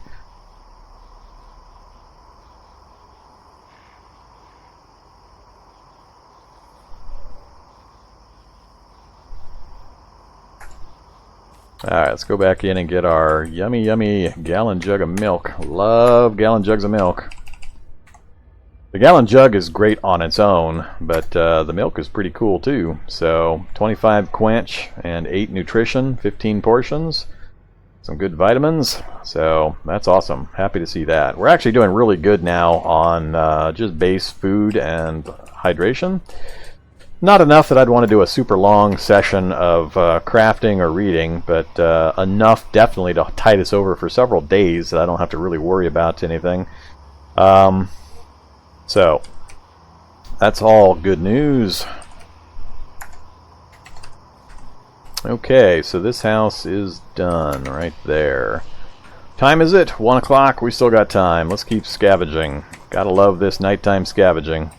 Alright, let's go back in and get our yummy, yummy gallon jug of milk. Love gallon jugs of milk. The gallon jug is great on its own, but the milk is pretty cool too. So 25 quench and 8 nutrition, 15 portions, some good vitamins. So that's awesome. Happy to see that. We're actually doing really good now on just base food and hydration. Not enough that I'd want to do a super long session of crafting or reading, but enough definitely to tide us over for several days that I don't have to really worry about anything. So, that's all good news. Okay, so this house is done right there. Time is it? 1 o'clock. We still got time. Let's keep scavenging. Gotta love this nighttime scavenging.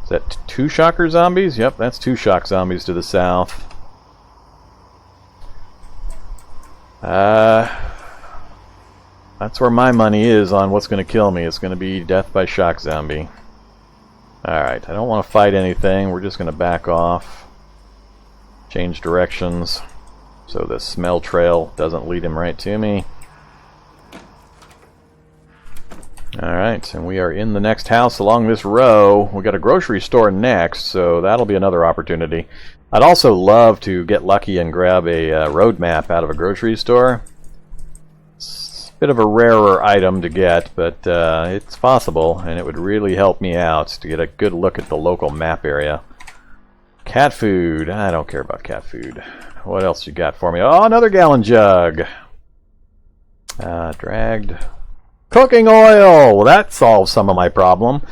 Is that 2 shocker zombies? Yep, that's 2 shock zombies to the south. That's where my money is on what's going to kill me. It's going to be death by shock zombie. Alright, I don't want to fight anything. We're just going to back off. Change directions so the smell trail doesn't lead him right to me. Alright, and we are in the next house along this row. We got a grocery store next, so that'll be another opportunity. I'd also love to get lucky and grab a road map out of a grocery store. Bit of a rarer item to get, but it's possible, and it would really help me out to get a good look at the local map area. Cat food. I don't care about cat food. What else you got for me? Oh, another gallon jug. Dragged. Cooking oil! Well, that solves some of my problem.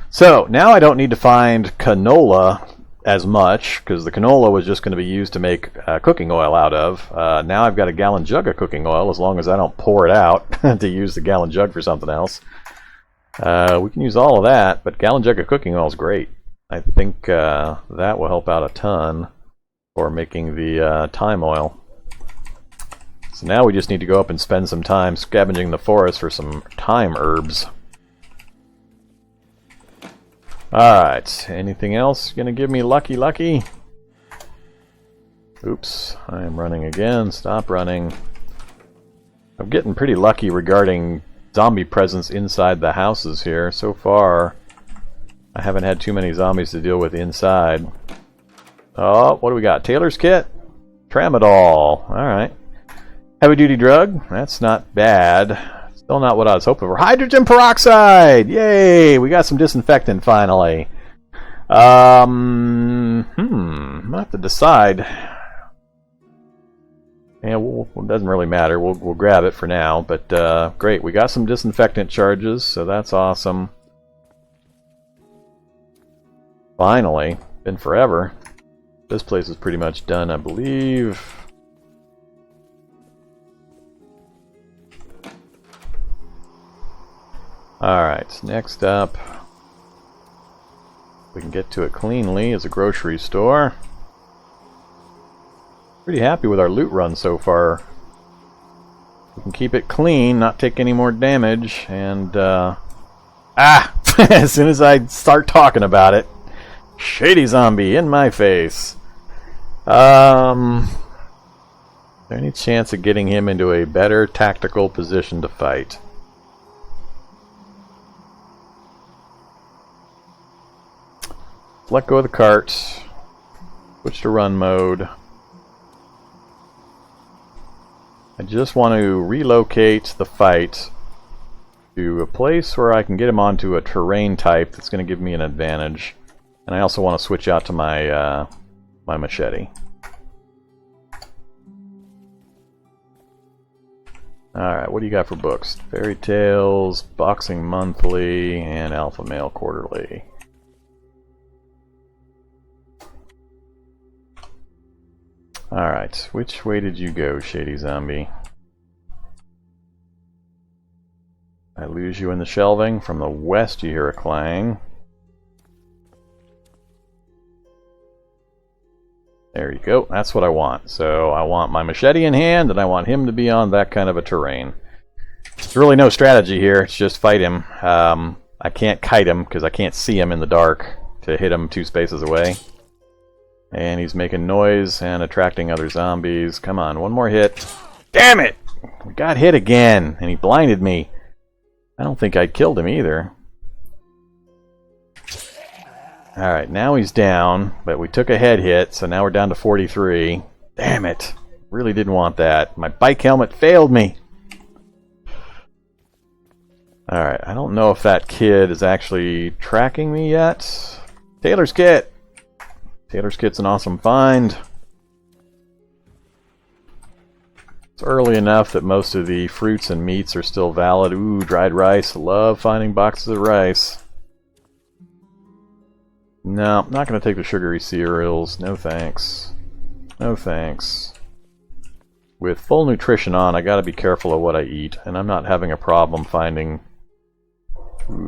So, now I don't need to find canola as much, because the canola was just going to be used to make cooking oil out of. Now I've got a gallon jug of cooking oil, as long as I don't pour it out to use the gallon jug for something else. We can use all of that, but gallon jug of cooking oil is great. I think that will help out a ton for making the thyme oil. So now we just need to go up and spend some time scavenging the forest for some thyme herbs. Alright, anything else gonna give me lucky? Oops, I am running again. Stop running. I'm getting pretty lucky regarding zombie presence inside the houses here. So far, I haven't had too many zombies to deal with inside. Oh, what do we got? Taylor's kit? Tramadol. Alright. Heavy duty drug? That's not bad. Still not what I was hoping for. Hydrogen peroxide! Yay! We got some disinfectant finally. I'll have to decide. Yeah, it doesn't really matter. We'll grab it for now. But great, we got some disinfectant charges, so that's awesome. Finally. Been forever. This place is pretty much done, I believe. Alright, next up, we can get to it cleanly, is a grocery store. Pretty happy with our loot run so far. We can keep it clean, not take any more damage, and as soon as I start talking about it, shady zombie in my face. Is there any chance of getting him into a better tactical position to fight? Let go of the cart. Switch to run mode. I just want to relocate the fight to a place where I can get him onto a terrain type that's going to give me an advantage. And I also want to switch out to my my machete. Alright, what do you got for books? Fairy Tales, Boxing Monthly, and Alpha Male Quarterly. Alright, which way did you go, Shady Zombie? I lose you in the shelving. From the west you hear a clang. There you go. That's what I want. So I want my machete in hand, and I want him to be on that kind of a terrain. There's really no strategy here. It's just fight him. I can't kite him because I can't see him in the dark to hit him 2 spaces away. And he's making noise and attracting other zombies. Come on, one more hit. Damn it! I got hit again, and he blinded me. I don't think I killed him either. Alright, now he's down, but we took a head hit, so now we're down to 43. Damn it! Really didn't want that. My bike helmet failed me! Alright, I don't know if that kid is actually tracking me yet. Taylor's Kit! Taylor's Kit's an awesome find. It's early enough that most of the fruits and meats are still valid. Ooh, dried rice. Love finding boxes of rice. No, I'm not going to take the sugary cereals. No thanks. No thanks. With full nutrition on, I got to be careful of what I eat, and I'm not having a problem finding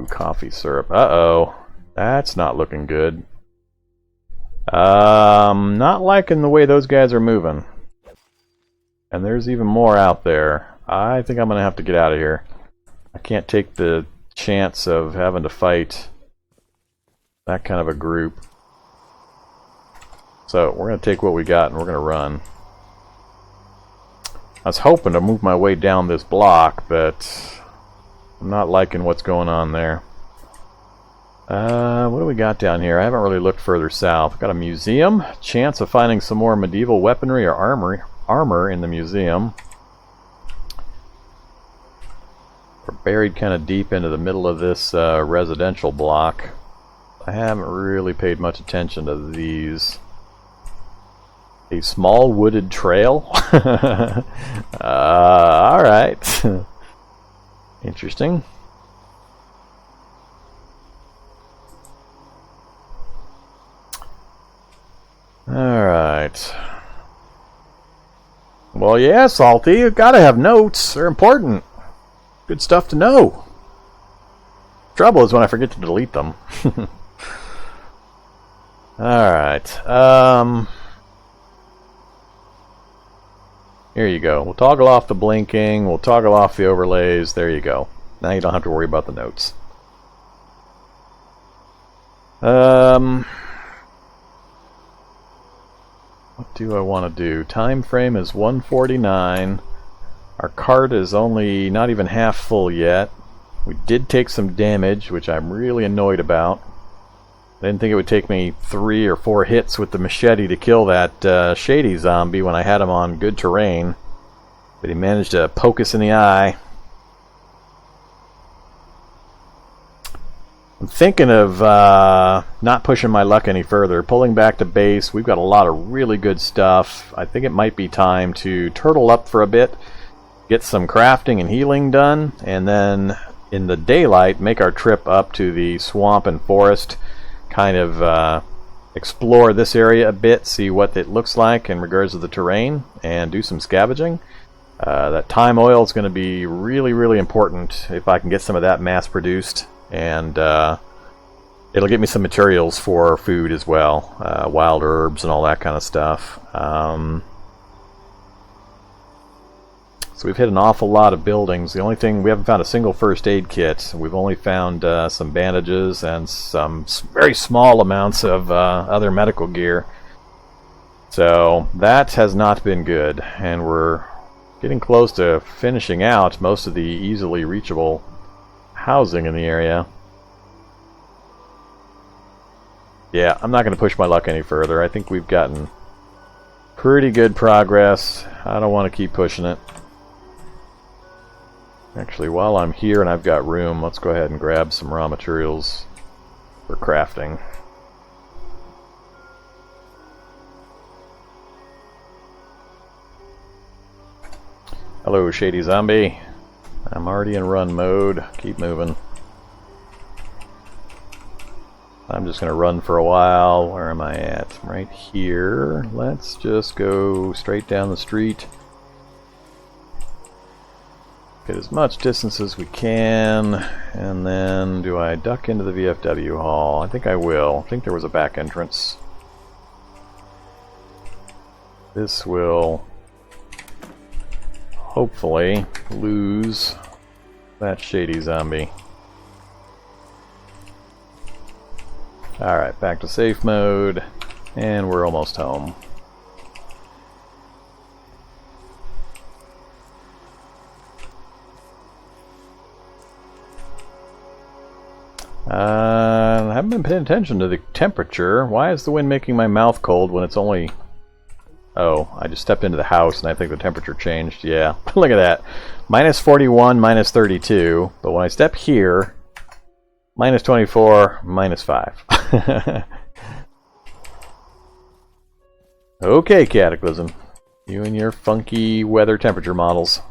coffee syrup. Uh-oh. That's not looking good. Not liking the way those guys are moving. And there's even more out there. I think I'm going to have to get out of here. I can't take the chance of having to fight that kind of a group. So we're going to take what we got and we're going to run. I was hoping to move my way down this block, but I'm not liking what's going on there. What do we got down here? I haven't really looked further south. We've got a museum. Chance of finding some more medieval weaponry or armor in the museum. We're buried kind of deep into the middle of this residential block. I haven't really paid much attention to these. A small wooded trail? Alright. Interesting. Alright. Well, yeah, Salty, you gotta have notes. They're important. Good stuff to know. Trouble is when I forget to delete them. Alright. Here you go. We'll toggle off the blinking. We'll toggle off the overlays. There you go. Now you don't have to worry about the notes. What do I want to do? Time frame is 1:49. Our cart is only not even half full yet. We did take some damage, which I'm really annoyed about. I didn't think it would take me 3 or 4 hits with the machete to kill that shady zombie when I had him on good terrain. But he managed to poke us in the eye. I'm thinking of not pushing my luck any further, pulling back to base. We've got a lot of really good stuff. I think it might be time to turtle up for a bit, get some crafting and healing done, and then in the daylight make our trip up to the swamp and forest, kind of explore this area a bit, see what it looks like in regards to the terrain, and do some scavenging. That thyme oil is going to be really, really important if I can get some of that mass produced. And it'll get me some materials for food as well, wild herbs and all that kind of stuff. So we've hit an awful lot of buildings. The only thing, we haven't found a single first aid kit. We've only found some bandages and some very small amounts of other medical gear. So that has not been good, and we're getting close to finishing out most of the easily reachable housing in the area. Yeah, I'm not going to push my luck any further. I think we've gotten pretty good progress. I don't want to keep pushing it. Actually, while I'm here and I've got room, let's go ahead and grab some raw materials for crafting. Hello, Shady Zombie. I'm already in run mode. Keep moving. I'm just going to run for a while. Where am I at? I'm right here. Let's just go straight down the street. Get as much distance as we can. And then, do I duck into the VFW hall? I think I will. I think there was a back entrance. This will hopefully lose that Shady Zombie. Alright, back to safe mode, and we're almost home. I haven't been paying attention to the temperature. Why is the wind making my mouth cold when it's only... Oh, I just stepped into the house and I think the temperature changed. Yeah, look at that. Minus 41, minus 32. But when I step here, minus 24, minus 5. Okay, Cataclysm. You and your funky weather temperature models.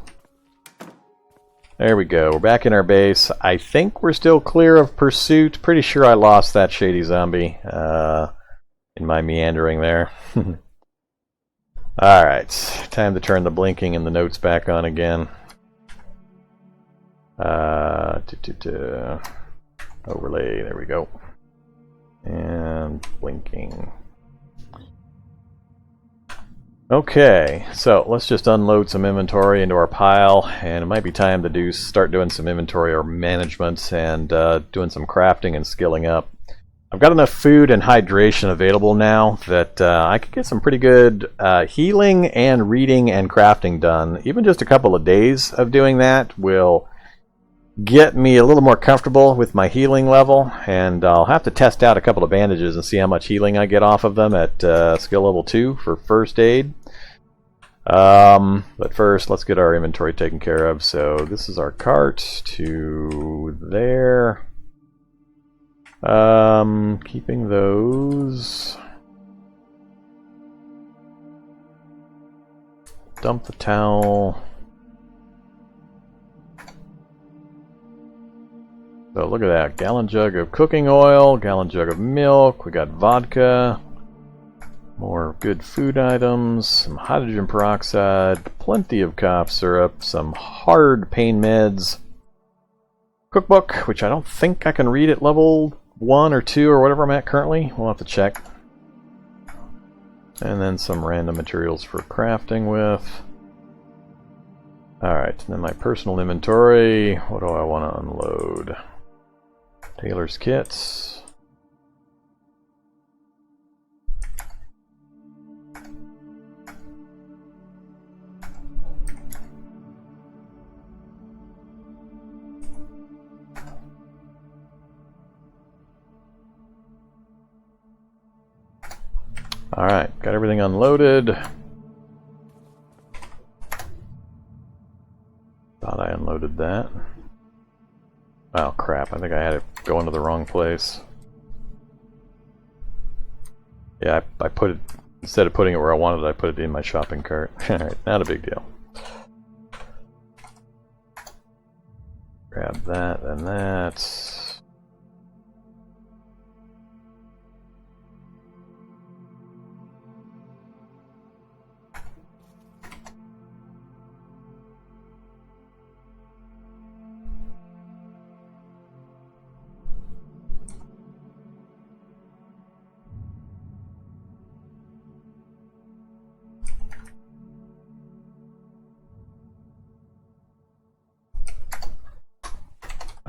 There we go. We're back in our base. I think we're still clear of pursuit. Pretty sure I lost that Shady Zombie in my meandering there. Alright, time to turn the blinking and the notes back on again. Overlay, there we go. And blinking. Okay, so let's just unload some inventory into our pile, and it might be time to start doing some inventory or management and doing some crafting and skilling up. I've got enough food and hydration available now that I could get some pretty good healing and reading and crafting done. Even just a couple of days of doing that will get me a little more comfortable with my healing level, and I'll have to test out a couple of bandages and see how much healing I get off of them at skill level 2 for first aid. But first, let's get our inventory taken care of. So this is our cart to there. Keeping those. Dump the towel. So look at that. Gallon jug of cooking oil, gallon jug of milk, we got vodka, more good food items, some hydrogen peroxide, plenty of cough syrup, some hard pain meds, cookbook, which I don't think I can read at level 1 or 2 or whatever I'm at currently. We'll have to check. And then some random materials for crafting with. Alright, and then my personal inventory. What do I want to unload? Tailor's kits. Alright, got everything unloaded. Thought I unloaded that. Oh crap, I think I had it go into the wrong place. Yeah, I put it, instead of putting it where I wanted it, I put it in my shopping cart. Alright, not a big deal. Grab that and that.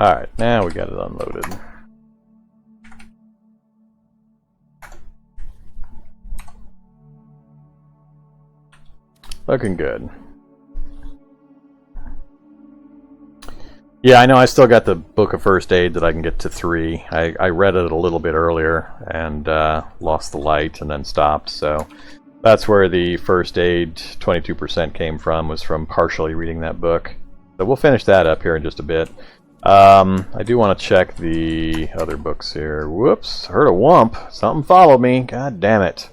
Alright, now we got it unloaded. Looking good. Yeah, I know I still got the book of first aid that I can get to 3. I read it a little bit earlier and lost the light and then stopped, so that's where the first aid 22% came from, was from partially reading that book. So we'll finish that up here in just a bit. I do want to check the other books here. Whoops, heard a whump. Something followed me. God damn it.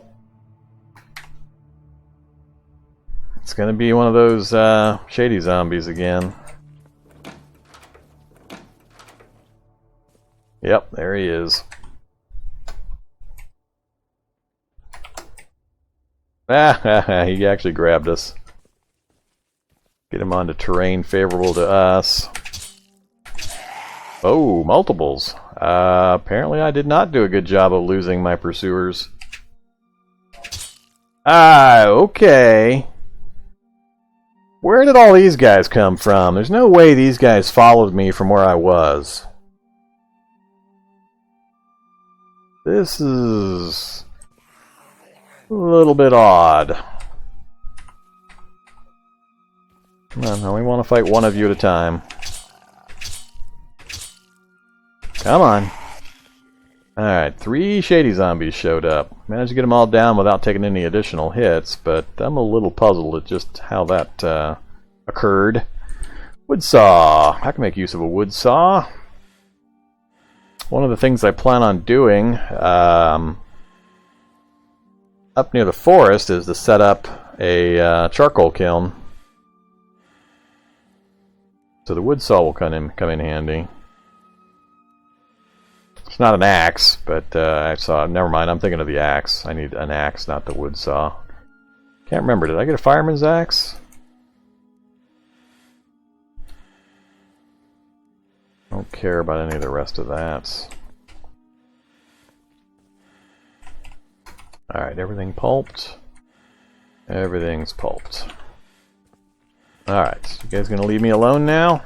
It's going to be one of those shady zombies again. Yep, there he is. He actually grabbed us. Get him onto terrain favorable to us. Oh, multiples. Apparently I did not do a good job of losing my pursuers. Okay. Where did all these guys come from? There's no way these guys followed me from where I was. This is a little bit odd. Come on, I only want to fight one of you at a time. Come on. Alright, 3 shady zombies showed up. Managed to get them all down without taking any additional hits, but I'm a little puzzled at just how that occurred. Wood saw. I can make use of a wood saw. One of the things I plan on doing up near the forest is to set up a charcoal kiln. So the wood saw will come in handy. It's not an axe, but I saw. Never mind. I'm thinking of the axe. I need an axe, not the wood saw. Can't remember. Did I get a fireman's axe? Don't care about any of the rest of that. All right, everything pulped. Everything's pulped. All right, you guys gonna leave me alone now?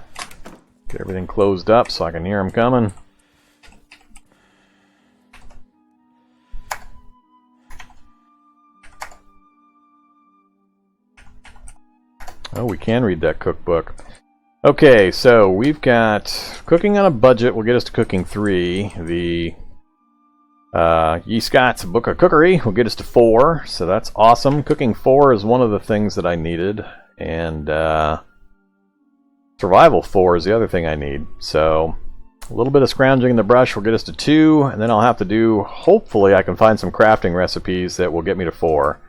Get everything closed up so I can hear them coming. Oh, we can read that cookbook. Okay, so we've got cooking on a budget will get us to cooking 3. The Ye Scott's Book of Cookery will get us to 4, so that's awesome. Cooking 4 is one of the things that I needed, and Survival 4 is the other thing I need. So a little bit of scrounging in the brush will get us to 2, and then I'll have to do, hopefully I can find some crafting recipes that will get me to 4.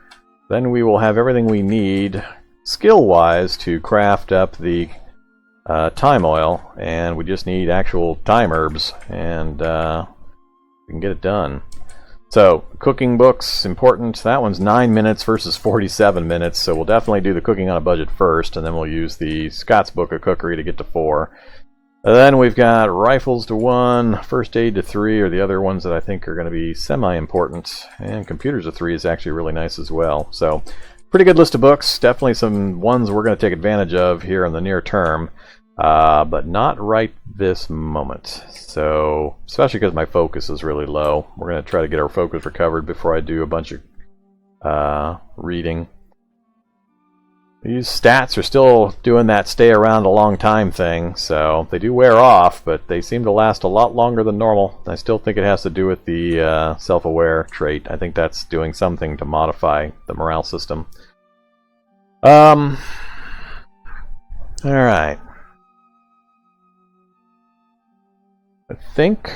Then we will have everything we need skill-wise to craft up the thyme oil, and we just need actual thyme herbs, and we can get it done. So, cooking books, important. That one's 9 minutes versus 47 minutes, so we'll definitely do the cooking on a budget first, and then we'll use the Scott's Book of Cookery to get to 4. And then we've got rifles to 1, first aid to 3, or the other ones that I think are going to be semi-important, and computers to 3 is actually really nice as well. So, pretty good list of books. Definitely some ones we're going to take advantage of here in the near term, but not right this moment. So, especially because my focus is really low. We're going to try to get our focus recovered before I do a bunch of reading. These stats are still doing that stay around a long time thing, so they do wear off, but they seem to last a lot longer than normal. I still think it has to do with the self-aware trait. I think that's doing something to modify the morale system. Alright. I think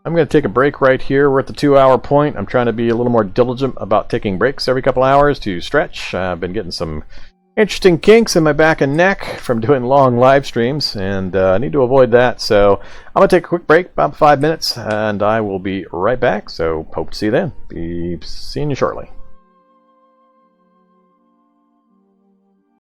I'm going to take a break right here. We're at the 2-hour point. I'm trying to be a little more diligent about taking breaks every couple hours to stretch. I've been getting some interesting kinks in my back and neck from doing long live streams, and I need to avoid that. So I'm going to take a quick break, about 5 minutes, and I will be right back. So hope to see you then. Be seeing you shortly.